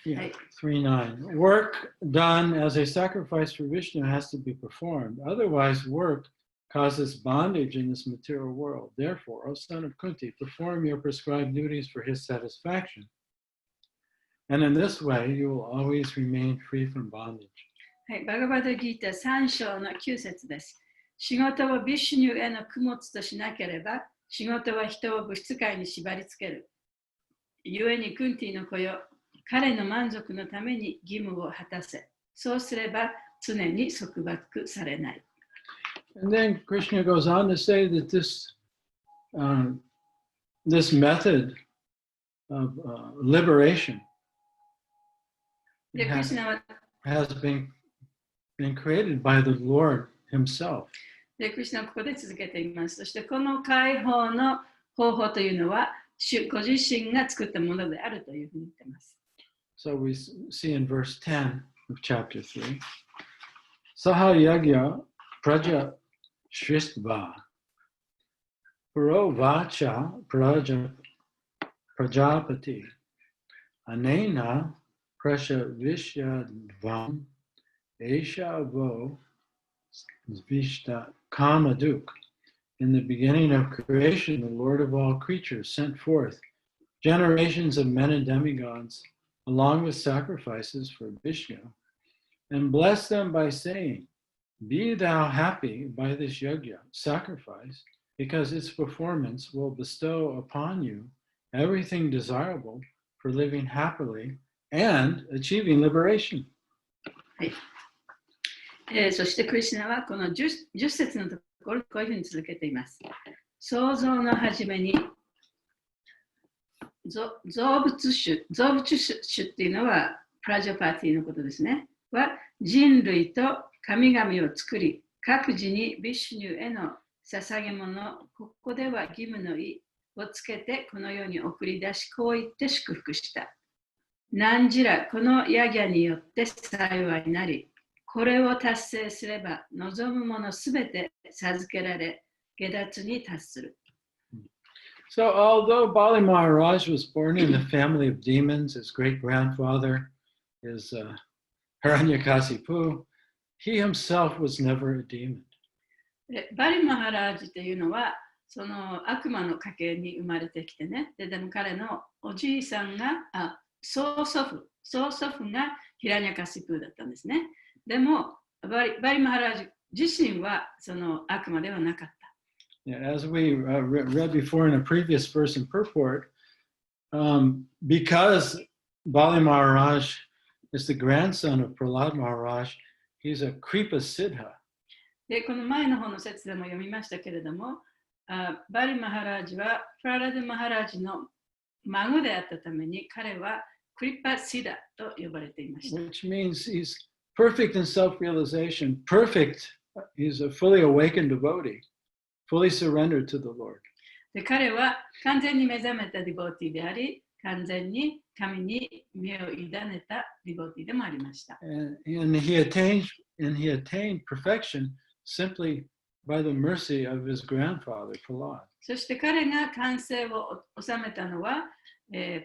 A: Yeah, 3:9. Work done as a sacrifice for Vishnu has to be performed. Otherwise, work causes bondage in this material world. Therefore, O son of Kunti, perform your prescribed duties for his satisfaction. And in this way, you will always remain free from bondage.
B: はい、バガバダギータ3章の9節です。仕事をビシュニュへの供物としなければ、仕事は人を物質界に縛り付ける。故にクンティの子よ、彼の満足のために義務を果たせ。そうすれば常に束縛されない。
A: And then Krishna goes on to say that this method of liberation has been created by the Lord Himself.
B: で、クリシュナはここで続けています。そしてこの解放の方法というのは、主ご自身が作ったものであるというふうに言っています。
A: So we see in verse 10 of chapter 3, Saha Yagya Praja Shristva Puro Vacha Prajapati Anena Prasha Vishyadvam Esha Vo Vishta Kamaduk. In the beginning of creation, the Lord of all creatures sent forth generations of men and demigods along with sacrifices for Vishnu, and blessed them by saying, Be thou happy by this yajna, sacrifice, because its performance will bestow upon you everything desirable for living happily and achieving liberation.
B: そしてクリシュナはこの 10節のところこういうふうに続けています。創造の初めに造物主っていうのはプラジャパティのことですね。は人類と神々を作り、各自にビシュニュへの捧げ物、ここでは義務の意をつけてこの世に送り出し、こう言って祝福した。何時らこのヤギャによって幸いになり、これを達成すれば望むものすべて授けられ、下脱に達する。
A: So although Bali Maharaj was born in a family of demons, his great-grandfather is Hiranyakasipu, he himself was never a demon.
B: バリマハラージというのは、その悪魔の家系に生まれてきてね、でも彼のおじいさんが、曽祖父がヒラニャカシプーだったんですね。でも、バリマハラージ自身はその悪魔ではなかった。
A: Yeah, as we read before in a previous verse in purport, because Bali Maharaj is the grandson of Prahlad Maharaj, he's a Kripa Siddha.
B: で、この前の方の説でも読みましたけれども、バリマハラージはプララダマハラージの孫であったために、彼はクリパシダと呼ばれていました。
A: Which means he's perfect in self-realization, perfect, he's a fully awakened devotee, fully surrendered to the Lord.
B: で、彼は完全に目覚めたディボーティーであり、完全に神に身を委ねたディボーティーでもありました。
A: And he attained perfection simply by the mercy of his grandfather, Prahlad.
B: そして彼が完成を収めたのは、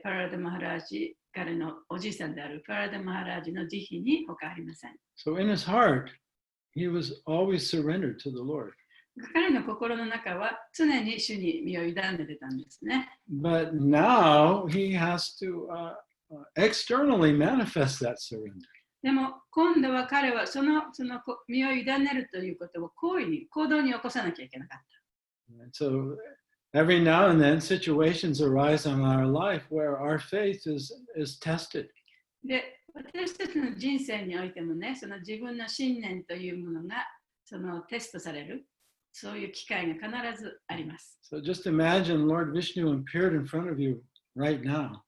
B: パラダマハラージ、彼のおじいさんであるパラダマハラージの慈悲に他ありません。
A: So in his heart, he was always surrendered to the Lord.
B: 彼の心の中は常に主に身を委ねてたんですね。
A: But now he has to externally manifest that surrender.
B: でも今度は彼はその身を委ねるということを行動に起こさなきゃいけなかった。
A: And so every now and then situations arise in our life where our faith is tested.
B: で、私たちの人生においてもね、その自分の信念というものがそのテストされる、そういう機会が必ずあります。
A: So just imagine Lord Vishnu appeared in front of you right now.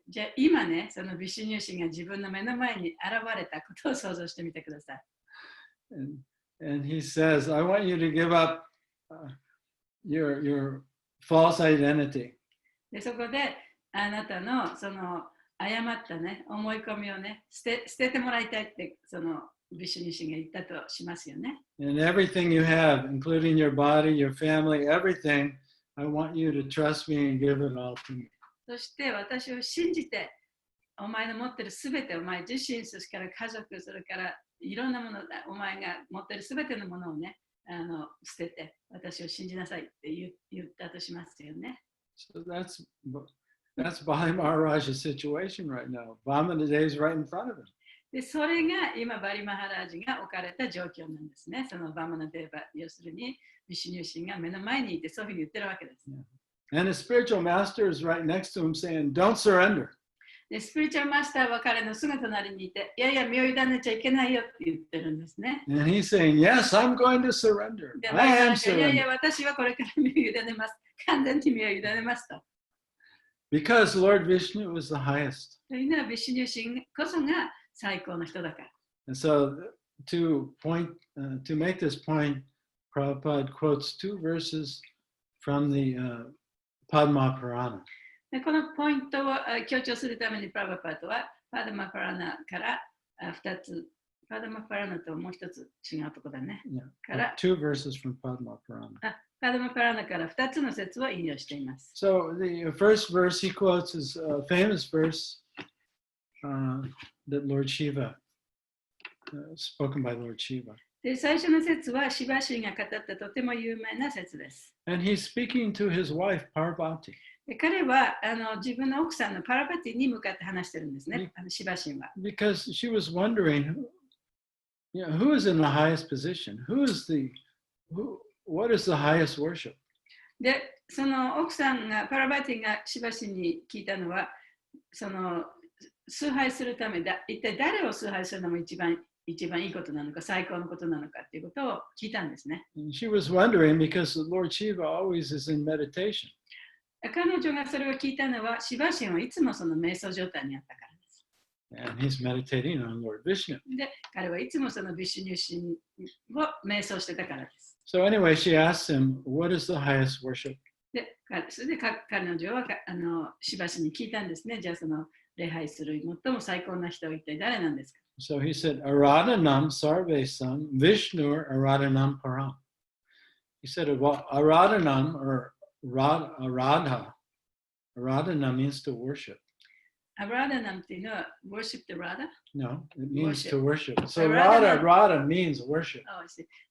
B: じゃあ今ね、そのビシュニュー神が自分の目の前に現れたことを想像してみてください。
A: And he says, I want you to give up your false identity.
B: で、そこであなたのその誤ったね、思い込みをね、捨ててもらいたいってそのビシュニュー神が言ったとしますよね。
A: And everything you have, including your body, your family, everything, I want you to trust me and give it all to me.
B: そして私を信じて、お前の持ってるすべて、お前自身、それから家族、それからいろんなもの、お前が持ってるすべてのものをね、捨てて、私を信じなさいって言ったとしますよね。
A: So that's Bali Maharaj's situation right now. Vamana Dev is right in front of him.
B: で、それが今、バリマハラージが置かれた状況なんですね。そのバマナデーバ、要するに、ビシュニュー神が目の前にいて、そういうふうに言ってるわけです。
A: And his spiritual master is right next to him saying, don't surrender.
B: で、スピリチュアルマスターは彼のすぐ隣にいて、いやいや、身を委ねちゃいけないよって言ってるんですね。
A: And he's saying, yes, I'm going to surrender.
B: で、
A: I am
B: いやいや、
A: surrender.
B: 私はこれから身を委ねます。完全に身を委ねますと。
A: Because Lord Vishnu was the highest.
B: というのは、ビシュニュー神こそが最高の人だから。
A: And so to make this point, Prabhupada quotes two verses from the Padma Purana.
B: でこのポイントを強調するために、プラバパートはパダマパラナから2つ、パダマパラナともう一つ違うところだね。
A: Yeah, two verses from Padma Purana.
B: パダマパラナから2つの説を引用しています。
A: So the first verse he quotes is a famous verse that Lord Shiva, spoken by Lord Shiva.
B: で最初の説はシバシーが語ったとても有名な説です。
A: And he's speaking to his wife Parvati.
B: で彼は自分の奥さんのパラパティに向かって話してるんですね、シバシーは。
A: Because she was wondering, who is in the highest position? What is the highest worship?
B: で、その奥さんが、パラパティがシバシーに聞いたのは、その崇拝するためだ、一体誰を崇拝するのも一番いいことなのか、最高のことなのかっていうことを聞いたんですね。
A: And she was wondering because the Lord Shiva always is in meditation.
B: 彼女がそれを聞いたのは、シバ神はいつもその瞑想状態にあったからです。
A: And he's meditating on Lord Vishnu.
B: で、彼はいつもそのビシュニュ神を瞑想してたからです。
A: So anyway, she asked him, what is the highest worship?
B: で、それで彼女はシバ神に聞いたんですね。じゃあその礼拝する最も最高な人は一体誰なんですか？
A: So he said, Aradhanam Sarvesam Vishnu Aradhanam Param. He said, well, Aradhanam or Aradha. Aradhana means to worship.
B: アブラダナムっていうのは worship the Radha?
A: No, it means
B: Worship.
A: to worship. So
B: Aradhana.
A: Radha means worship.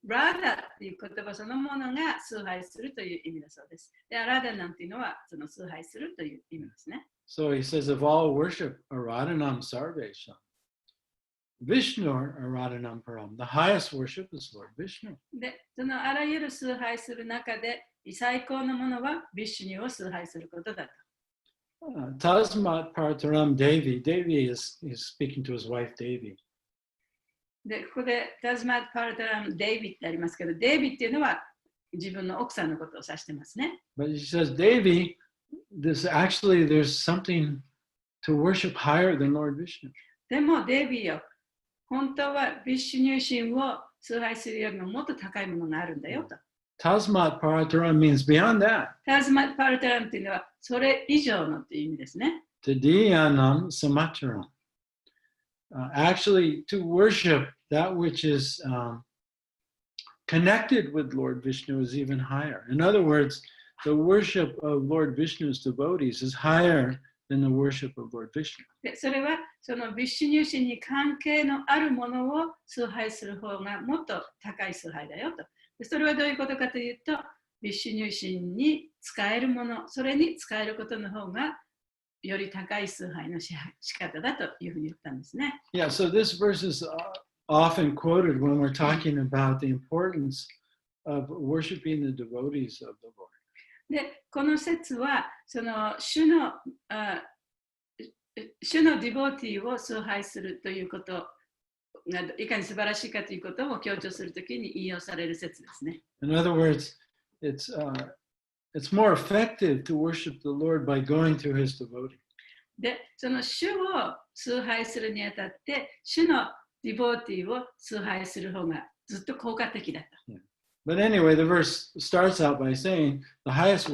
B: Radha っていう言葉そのものが崇拝するという意味だそうです。で、アラダナムっていうのはその崇拝するという意味ですね。
A: So he says, of all worship, Aradhanam Sarvesam. Vishnu Aradhanam Param. The highest worship is Lord Vishnu.
B: で、そのあらゆる崇拝する中で最高のものはビシュニュを崇拝することだと。
A: Tasmat Parataram Devi. Devi is speaking to his wife Devi.
B: で、ここでタズマット・パルタラム・デイビってありますけど、デイビっていうのは自分の奥さんのことを指してますね。
A: But he says, Devi, there's something to worship higher than Lord Vishnu.
B: でもデイビーよ、本当はビシュニュ神を崇拝するよりももっと高いものがあるんだよと。
A: Tasmat Parataram means beyond that.
B: タズマット・パルタラムっていうのはそれ以上のっていう意味ですね。
A: Tadiyanam Samataram. Actually, to worship that which is connected with Lord Vishnu is even higher. In other words, the worship of Lord Vishnu's devotees is higher than the worship of Lord Vishnu.
B: で、それはそのビシュニュ神に関係のあるものを崇拝する方がもっと高い崇拝だよと。で、それはどういうことかというと、ビシュニュ神に使えるもの、それに使えることの方がより高い崇拝の仕方だというふうに言ったんですね。
A: Yeah, so this verse is often quoted when we're talking about the importance of worshiping the devotees of the Lord.
B: で、この説は、その主のディボーティーを崇拝するということがいかに素晴らしいかということを強調するときに引用される説ですね。
A: In other words, it's more effective to worship the Lord by going through his devotee.
B: で、その主を崇拝するにあたって、主のディボーティーを崇拝する方がずっと効果的だと。
A: But anyway, the verse starts out by saying the highest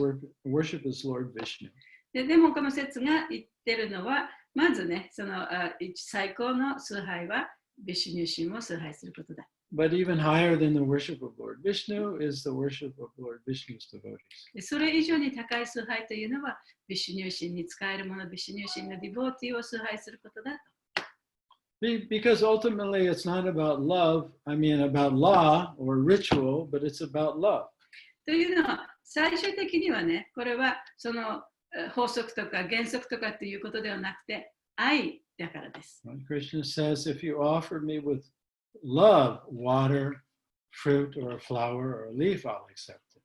A: worship is Lord Vishnu.
B: でもこの説が言ってるのは、まずね、その最高の崇拝はビシュニュ神を崇拝することだ。
A: But even higher than the worship of Lord Vishnu is the worship of Lord Vishnu's devotees.
B: でそれ以上に高い崇拝というのは、ビシュニュ神に使えるもの、ビシュニュ神のディボーティーを崇拝することだと。
A: Because ultimately it's not about love, about law or ritual, but it's about love.
B: というのは、最終的にはね、これはその法則とか原則とかっていうことではなくて、愛だからです。
A: Krishna says, if you offer me with love, water, fruit, or a flower, or a leaf, I'll accept it.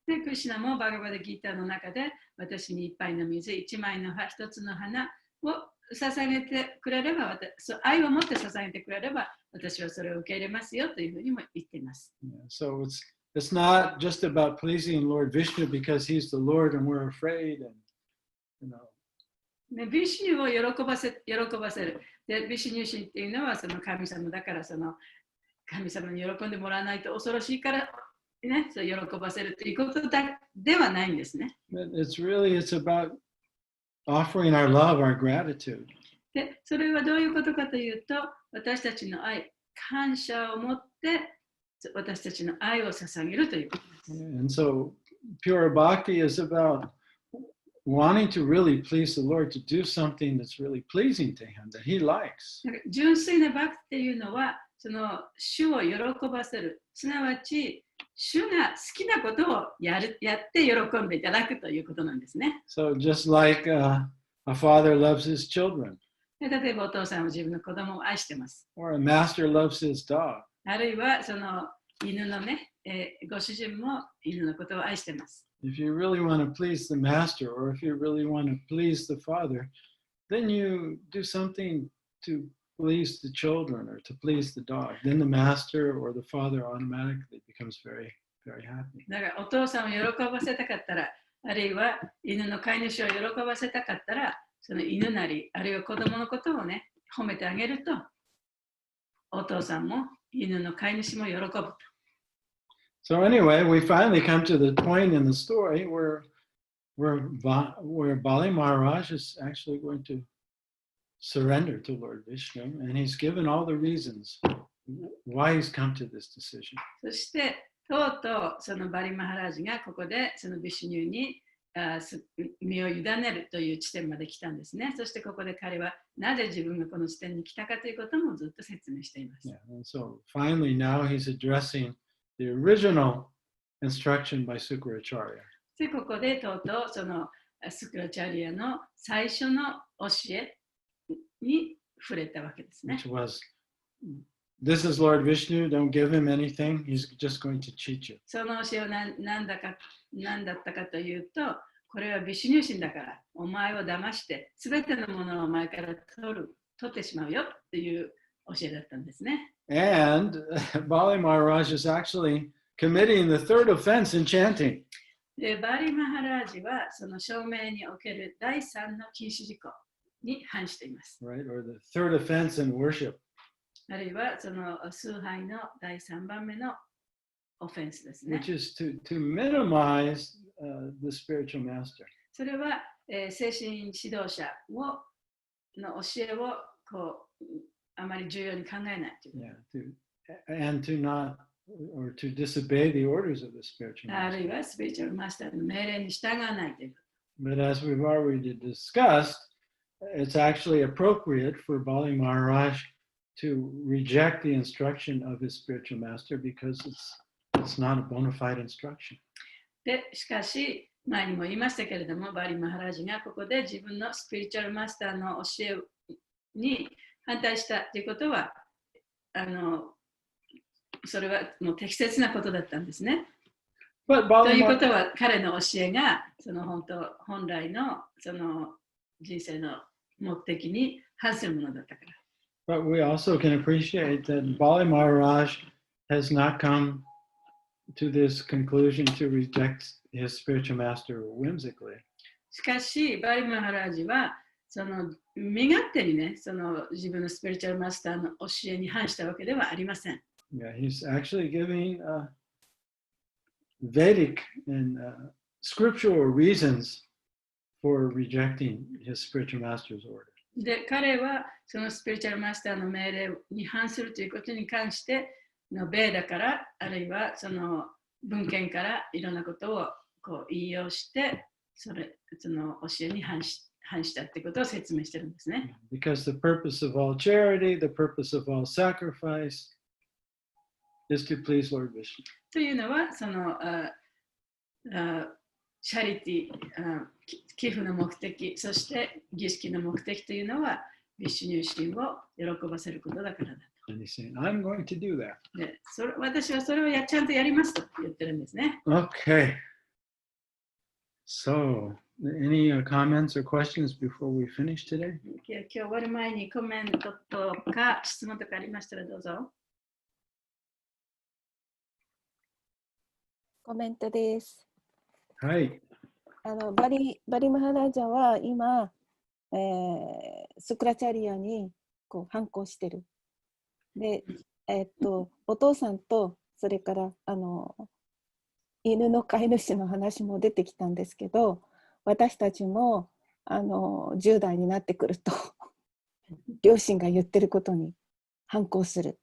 B: で、クリシュナもバガバダギーターの中で、私に一杯の水、一枚の葉、一つの花を捧げてくれれば、愛を持って捧げてくれれば、私はそれを受け入れますよというふうにも言っています。
A: So it's not just about pleasing Lord Vishnu because he's the Lord and we're afraid and, you know.
B: ビシュニュを喜ばせる。で、ビシュニュ神っていうのはその神様だから、その神様に喜んでもらわないと恐ろしいから、ね、そう喜ばせるということではないんですね。
A: It's about offering our love, our gratitude.
B: で、それはどういうことかというと、私たちの愛、感謝を持って私たちの愛を捧げるということです。
A: And so pure bhakti is about wanting to really please the Lord, to do something that's really pleasing to him, that he likes.
B: 純粋なバクっていうのは、その主を喜ばせる、すなわち主が好きなことをやって喜んでいただくということなんですね。
A: So just like a father loves his children,
B: 例えばお父さんは自分の子供を愛してます。
A: or a master loves his dog.
B: あるいはその犬のね、ご主人も犬のことを愛してます。
A: If you really want to please the master, or if you really want to please the father, then you do something to please the children or to please the dog. Then the master or the father automatically becomes very, very happy.
B: だからお父さんを喜ばせたかったら、あるいは犬の飼い主を喜ばせたかったら、その犬なり、あるいは子供のことをね、褒めてあげると、お父さんも犬の飼い主も喜ぶと。
A: So anyway, we finally come to the point in the story where Bali Maharaj is actually going to surrender to Lord Vishnu, and he's given all the reasons why he's come to this decision.
B: そして、とうとうそのバリマハラージがここでそのビシュニューに身を委ねるという地点まで来たんですね。そしてここで彼はなぜ自分がこの地点に来たかということもずっと説明しています。
A: Yeah, and so finally now he's addressing the original instruction by Sukracharya.
B: で、ここでとうとうそのスクラチャリアの最初の教えに触れたわけですね。
A: Which was, this is Lord Vishnu, don't give him anything, he's just going to cheat you.
B: その教えは何だったかというと、これはビシュニュー神だから、お前を騙して、すべてのものをお前から取ってしまうよっていう教えだったんですね。
A: And Bali Maharaj is actually committing the third offense in chanting.
B: で、バリマハラージはその証明における第3の禁止事項に反しています。
A: Right, or the third offense in worship.
B: あるいはその崇拝の第3番目のオフェンスですね。
A: Which is to minimize the spiritual master.
B: それは、精神指導者の教えをこうあまり重要に考えないという。
A: Yeah, and to not or to disobey the orders of the spiritual
B: あ
A: master.
B: るいはスピリチュアルマスターの命令に従わないという。
A: But as we've already discussed, it's actually appropriate for Bali Maharaj to reject the instruction of his spiritual master because it's not a bona fide instruction.
B: で、しかし、前にも言いましたけれども、バリマハラージがここで自分のスピリチュアルマスターの教えに反対したということは、それはもう適切なことだったんですね。
A: But
B: と
A: Bali
B: いうこ
A: Maharaj,
B: とは、彼の教えがその本来のその人生の目的に反するものだったから。
A: but we also can appreciate that Bali Maharaj has not come to this conclusion to reject his spiritual master whimsically.
B: しかし、バリマハラージはその身勝手にね、その自分のスピリチュアルマスターの教えに反したわけではありません。
A: Yeah, he's actually giving Vedic and scriptural reasons for rejecting his spiritual master's order.
B: で、彼はそのスピリチュアルマスターの命令に反するということに関して、ベーダから、あるいはその文献からいろんなことをこう引用して、その教えに反したということを説明してるんですね。
A: Because the purpose of all charity, the purpose of all sacrifice is to please Lord Vishnu.
B: というのは、そのチャリティー、寄付の目的、そして儀式の目的というのは、ビシュニュー神を喜ばせることだからだ。
A: And he's saying, I'm going to do that.
B: で私はそれをちゃんとやりますと言ってるんですね。
A: Okay. So, any comments or questions before we finish today?
B: 今日終わる前にコメントとか質問とかありましたらどうぞ。
C: コメントです。
A: はい。
C: バリマハラージャは今、スクラチャリアにこう反抗してる。で、お父さんとそれから犬の飼い主の話も出てきたんですけど、私たちも10代になってくると両親が言ってることに反抗する。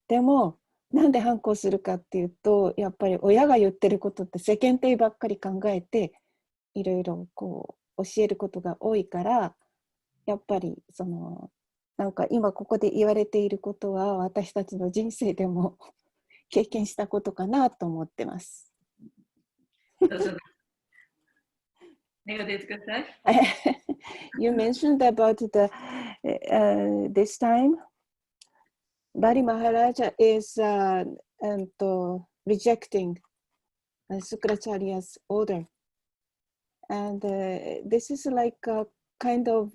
C: でもなんで反抗するかっていうと、やっぱり親が言ってることって世間体ばっかり考えていろいろこう教えることが多いから、やっぱりなんか今ここで言われていることは私たちの人生でも経験したことかなと思ってます。
B: どうぞ。願ってください。
C: You mentioned about this time, Bali Maharaja is rejecting Sukracharya's order. And this is like kind of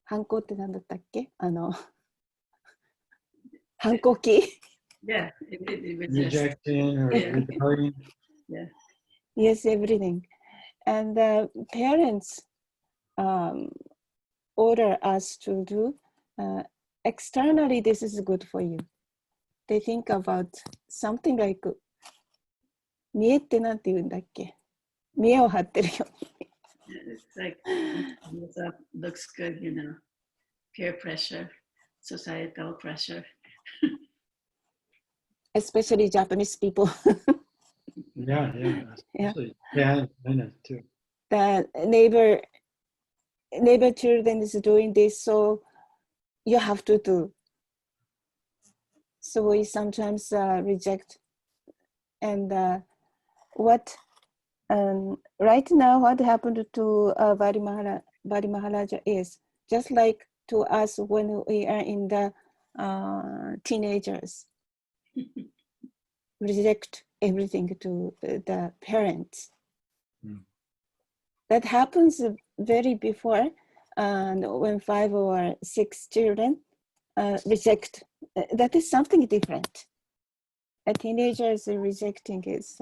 C: 反抗って何だったっけ？反抗期
B: Yeah, it was just,
A: Rejecting or
B: Yeah.
A: rebelling.
B: yeah.
C: Yes, everything. And the parents order us to do externally, this is good for you. They think about something like 見栄ってなんて言うんだっけ？見栄を張ってるよ。
B: It's like, looks good, you know, peer pressure, societal pressure.
C: Especially Japanese people.
A: Yeah.
C: Yeah.
A: Especially Japan, China too.
C: The neighbor children is doing this, so you have to do. So we sometimes reject. And right now, what happened to Bali Maharaja is just like to us when we are in the teenagers. Reject everything to the parents. That happens very before, and when 5 or 6 children reject, that is something different. A teenagers rejecting is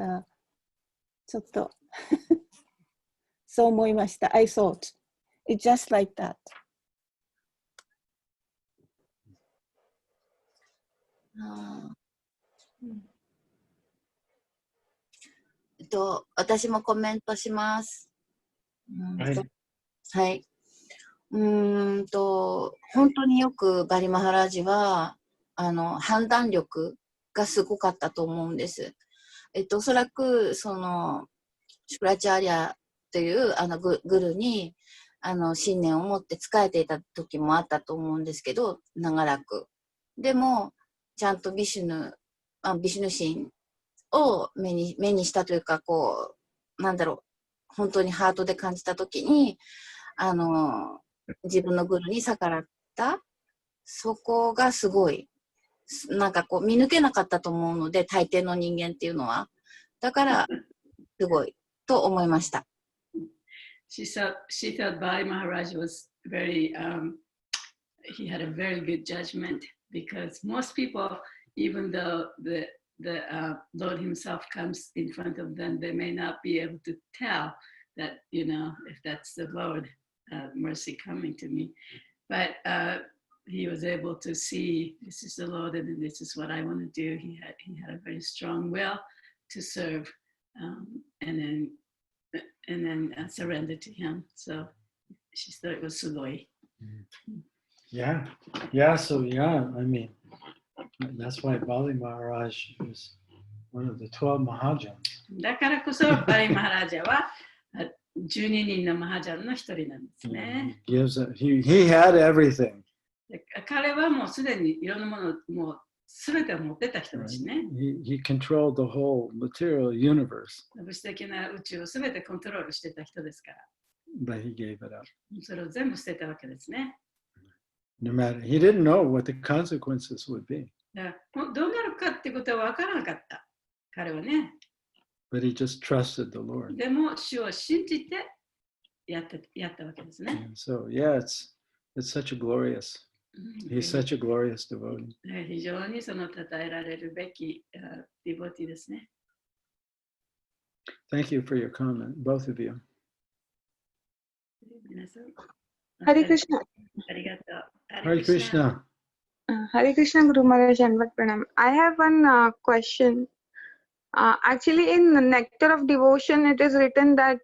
C: ちょっとそう思いました。I thought it's just like that.
D: 私もコメントします。
A: はい。
D: はい。本当によくバリマハラジは判断力がすごかったと思うんです。おそらくそのシュクラチャーリアというグルに信念を持って仕えていた時もあったと思うんですけど、長らく。でもちゃんとビシュヌ神を目にしたというか、こうなんだろう、本当にハートで感じた時に自分のグルに逆らった、そこがすごいなんかこう見抜けなかったと思うので、大抵の人間っていうのは。だからすごいと思いました。
B: She thought Bali Maharaj was very, he had a very good judgment, because most people, even though the Lord himself comes in front of them, they may not be able to tell that, you know, if that's the Lord, mercy coming to me. But he was able to see, this is the Lord and this is what I want to do. He had a very strong will to serve, and then surrender to him. So she thought it was sugoi.
A: Yeah. So I mean, that's why Bali Maharaj is one of the 12 Mahajans.
B: だからこそバリマハラジャは12人のマハジャンの一人なんですね。
A: He had everything.
B: 彼はもうすでにいろんなものをもう全てを持ってた人だしね。
A: He controlled the whole material universe.
B: 物質的な宇宙を全てコントロールしてた人ですから。
A: But he gave it up.
B: それを全部捨てたわけですね。
A: No matter, he didn't know what the consequences would be.
B: だからどうなるかってことは分からなかった。彼はね。
A: But he just trusted the Lord.
B: でも主を信じてやったわけですね。
A: And so, it's such a glorious, he's such a glorious devotee.
B: 非常にその称えられるべきディボティですね。
A: Thank you for your comment, both of you.
B: 皆さん。
F: Hare Krishna.
B: ありがとう。
A: Hare Krishna.
F: Hare Krishna Guru Maharaj Anvat Pranam. I have one question. Actually, in the Nectar of Devotion, it is written that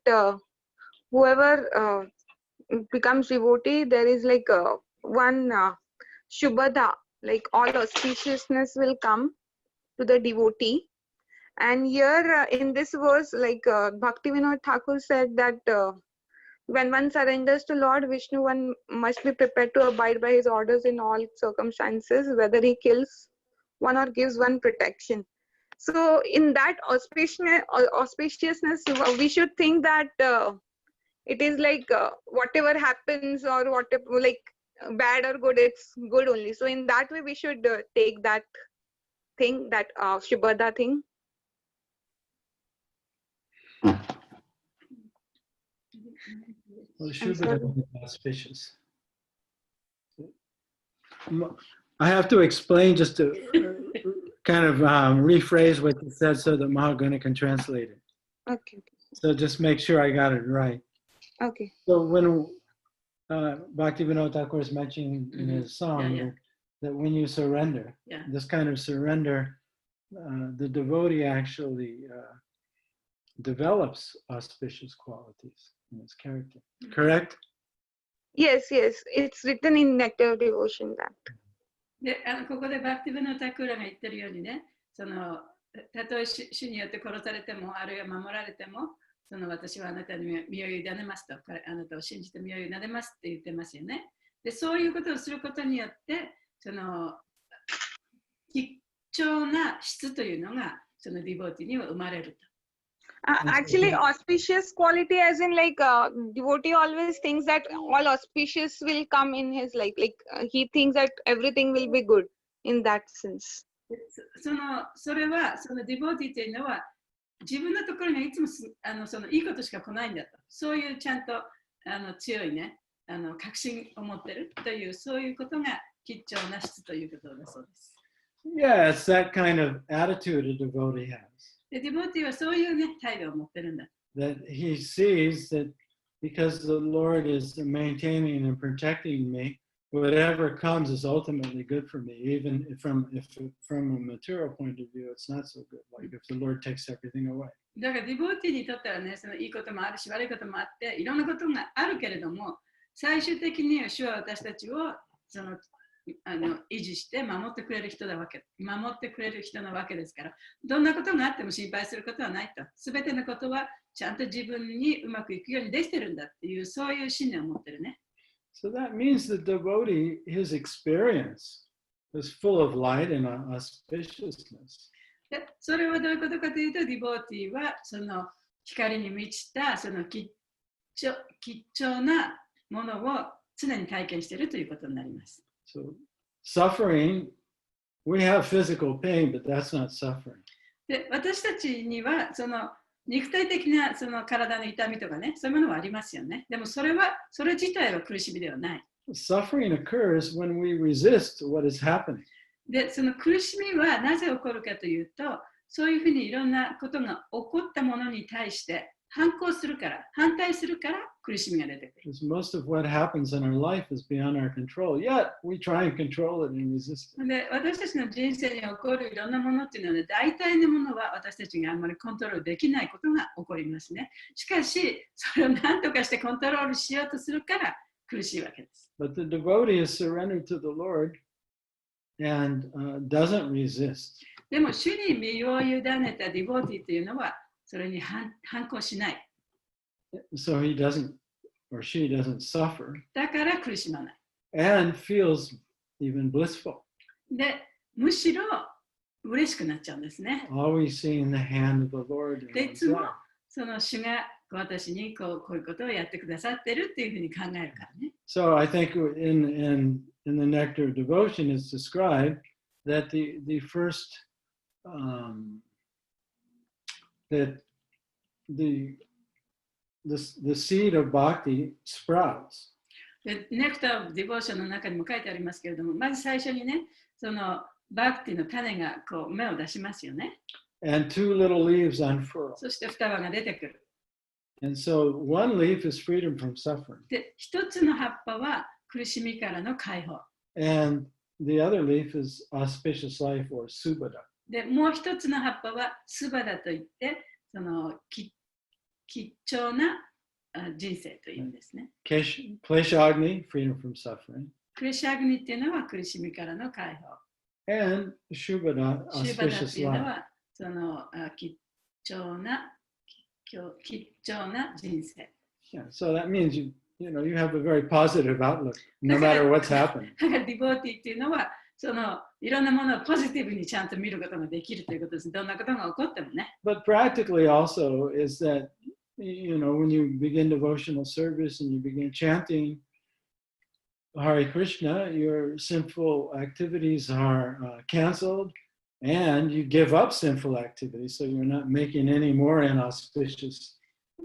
F: whoever becomes devotee, there is like one Shubhada, like all auspiciousness will come to the devotee. And here in this verse, like Bhaktivinoda Thakur said that when one surrenders to Lord Vishnu, one must be prepared to abide by his orders in all circumstances, whether he kills one or gives one protection. So in that auspiciousness, we should think that it is like whatever happens or whatever, like bad or good, it's good only. So in that way, we should take that thing, that Shubhada thing.
A: Well,
F: I'm
A: Shubha
F: sorry.
A: doesn't be auspicious. I have to explain just to kind of rephrase what you said so that Mahaguna can translate it.
F: Okay.
A: So just make sure I got it right.
F: Okay.
A: So when Bhaktivinoda Thakur is mentioning in his song
B: Yeah.
A: that when you surrender,
B: Yeah.
A: this kind of surrender, the devotee actually develops auspicious qualities in his character. Correct?
F: Yes, yes. It's written in Nectar of Devotion that.
B: で、ここでバクティブのタクーラが言ってるようにね、たとえ主によって殺されても、あるいは守られても、私はあなたに身を委ねますと、あなたを信じて身を委ねますって言ってますよね。で、そういうことをすることによって、貴重な質というのが、ディボーティには生まれると。
F: Actually, auspicious quality, as in like devotee always thinks that all auspicious will come in his life. Like he thinks that everything will be good in that sense.
B: それは、ディボーティというのは、自分のところにいつもいいことしか来ないんだと。そういうちゃんと強いね、確信を持ってるという、そういうことが貴重な質ということだそうです。
A: Yeah, it's that kind of attitude a devotee has.
B: で、ディボーティはそういうね、態度を持ってるんだ。
A: That he sees that because the Lord is maintaining and protecting me, whatever comes is ultimately good for me, even if from a material point of view, it's not so good. Like if the Lord takes everything away.
B: だからディボーティにとってはね、いいこともあるし悪いこともあって、いろんなことがあるけれども、最終的に主は私たちを維持して守ってくれる人なわけですから、どんなことがあっても心配することはないと。すべてのことはちゃんと自分にうまくいくようにできてるんだっていう、そういう信念を持ってるね。
A: So that means the devotee, his experience is full of light and auspiciousness.
B: で、それはどういうことかというと、ディボーティは光に満ちた貴重なものを常に体験しているということになります。
A: So suffering, we have physical pain, but that's not suffering.
B: で、私たちには肉体的な体の痛みとかね、そういうものはありますよね。でもそれ自体は苦しみではない。
A: Suffering occurs when we resist what is happening.
B: で、その苦しみはなぜ起こるかというと、そういうふうにいろんなことが起こったものに対して反対するから苦しみが出てくる。
A: Because most of what happens in our life is beyond our control, yet we try and control it and resist it.
B: で、私たちの人生に起こるいろんなものっていうのは、ね、大体のものは私たちがあんまりコントロールできないことが起こりますね。しかし、それを何とかしてコントロールしようとするから苦しいわけです。
A: But the devotee is surrendered to the Lord and doesn't resist.
B: でも、主に身を委ねたディボーティというのは、それに反抗しない。
A: So he doesn't, or she doesn't suffer
B: だから苦しまない。
A: and feels even blissful.
B: で、むしろ嬉しくなっちゃうんですね。
A: Always seeing the hand of the Lord in
B: で、い
A: one's
B: つも
A: life.
B: その主が私にこういうことをやってくださってるっていうふうに考えるからね。
A: So I think in the Nectar of Devotion it's described that the first that the seed of bhakti sprouts.
B: で、ネクター・ディボーションの中にも書いてありますけれども、まず最初にね、バクティの種がこう芽を出しますよね。
A: And two little leaves unfurl.
B: そして双葉が出てくる。
A: And so one leaf is freedom from suffering.
B: で、一つの葉っぱは苦しみからの解放。
A: And the other leaf is auspicious life or subhada.
B: で、もう一つの葉っぱはスバダといって、貴重な人生という意味ですね。
A: Kleshagni, freedom from suffering.
B: クレシャグニっていうのは苦しみからの解放。
A: And Shubhada,
B: シュバダって
A: auspicious
B: いうの
A: life.
B: は貴重な人生。
A: Yeah, so that means you have a very positive outlook no matter what's happening.
B: だからディボーティっていうのはいろんなものをポジティブにちゃんと見ることができるということです。どんなことが起こってもね。
A: But practically also is that, when you begin devotional service and you begin chanting Hare Krishna, your sinful activities are canceled and you give up sinful activities. So you're not making any more inauspicious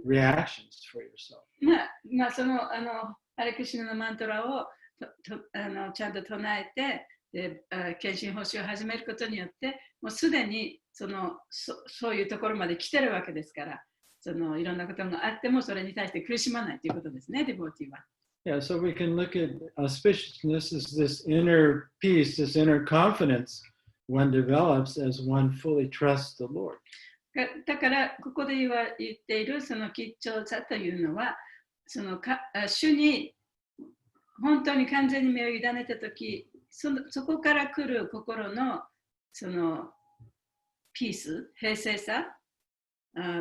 A: reactions for yourself.
B: そのハレクシナのマントラをちゃんと唱えて、で献身奉仕を始めることによって、もうすでにそういうところまで来てるわけですから、いろんなことがあってもそれに対して苦しまないということですね、デボティは。
A: Yeah, so we can look at auspiciousness as this inner peace, this inner confidence one develops as one fully trusts the Lord.
B: だから、ここで言っているその吉祥さというのは、主に本当に完全に目を委ねたとき、そこから来る心のピース、平静さ、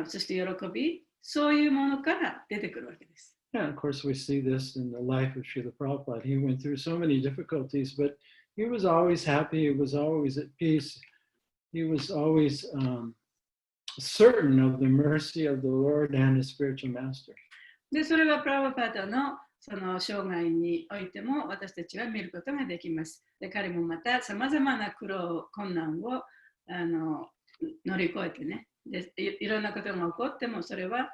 B: そして喜び、そういうものから出てくるわけです。
A: Yeah, of course, we see this in the life of Srila Prabhupada. He went through so many difficulties, but he was always happy. He was always at peace. He was always certain of the mercy of the Lord and his spiritual master.
B: で、それはプラブパダの生涯においても私たちは見ることができます。で、彼もまたさまざまな困難を乗り越えてね、でいろんなことが起こってもそれは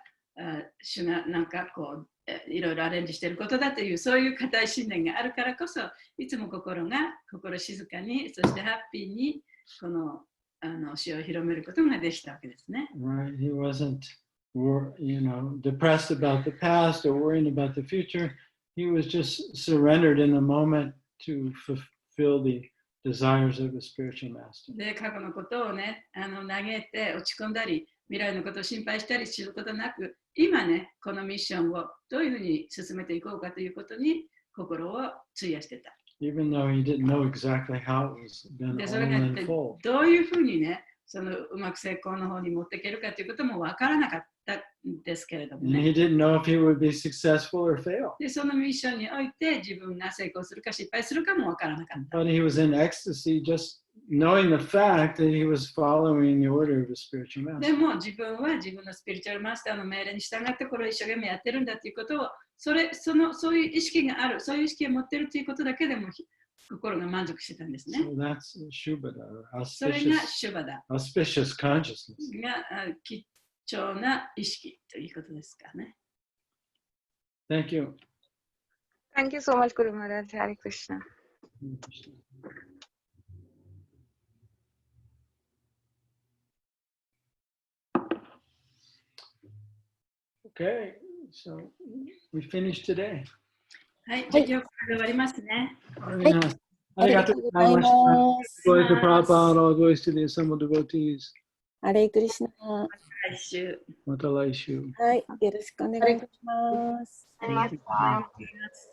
B: 主がなんかこういろいろアレンジしていることだというそういう固い信念があるからこそいつも心静かにそしてハッピーにこの主を広めることができたわけですね。
A: Right? He wasn't, depressed about the past or worrying about the future. He was just surrendered in the moment to fulfill the desires of his spiritual master.
B: で、過去のことをね、嘆いて落ち込んだり、未来のことを心配したりすることなく、今ね、このミッションをどういうふうに進めていこうかということに心を費やしてた。
A: Even though he didn't know exactly how it was going
B: で、
A: to
B: それが
A: all unfold.
B: どういうふうにね、うまく成功の方に持っていけるかということもわからなかったんですけれども
A: And
B: ね。
A: he didn't know if he would be successful or fail.
B: で、そのミッションにおいて自分が成功するか失敗するかもわからなかった。
A: But he was in ecstasy just knowing the fact that he was following the order of his spiritual
B: で
A: master.
B: も自分は自分のスピリチュアルマスターの命令に従ってこれを一生懸命やってるんだということをそういう意識がある、そういう意識を持っているということだけでも心が満足してたんですね。
A: So that's Shubhada, or
B: それがシュバダ
A: auspicious consciousness.
B: が貴重な意識ということですかね。
A: Thank you.
F: Thank you so much, Guru Maharaj. Hare Krishna.
A: Okay, so we finished today.
B: はい、じゃあ今日これで終わりますね。
C: ありがとうございます。
A: Glory to Prabhupada, all glories to the assembled devotees.
C: ハレイクリシナ。
B: 来週。
A: また来週。
C: はい、よろしくお願いします。
B: ありがとうございます。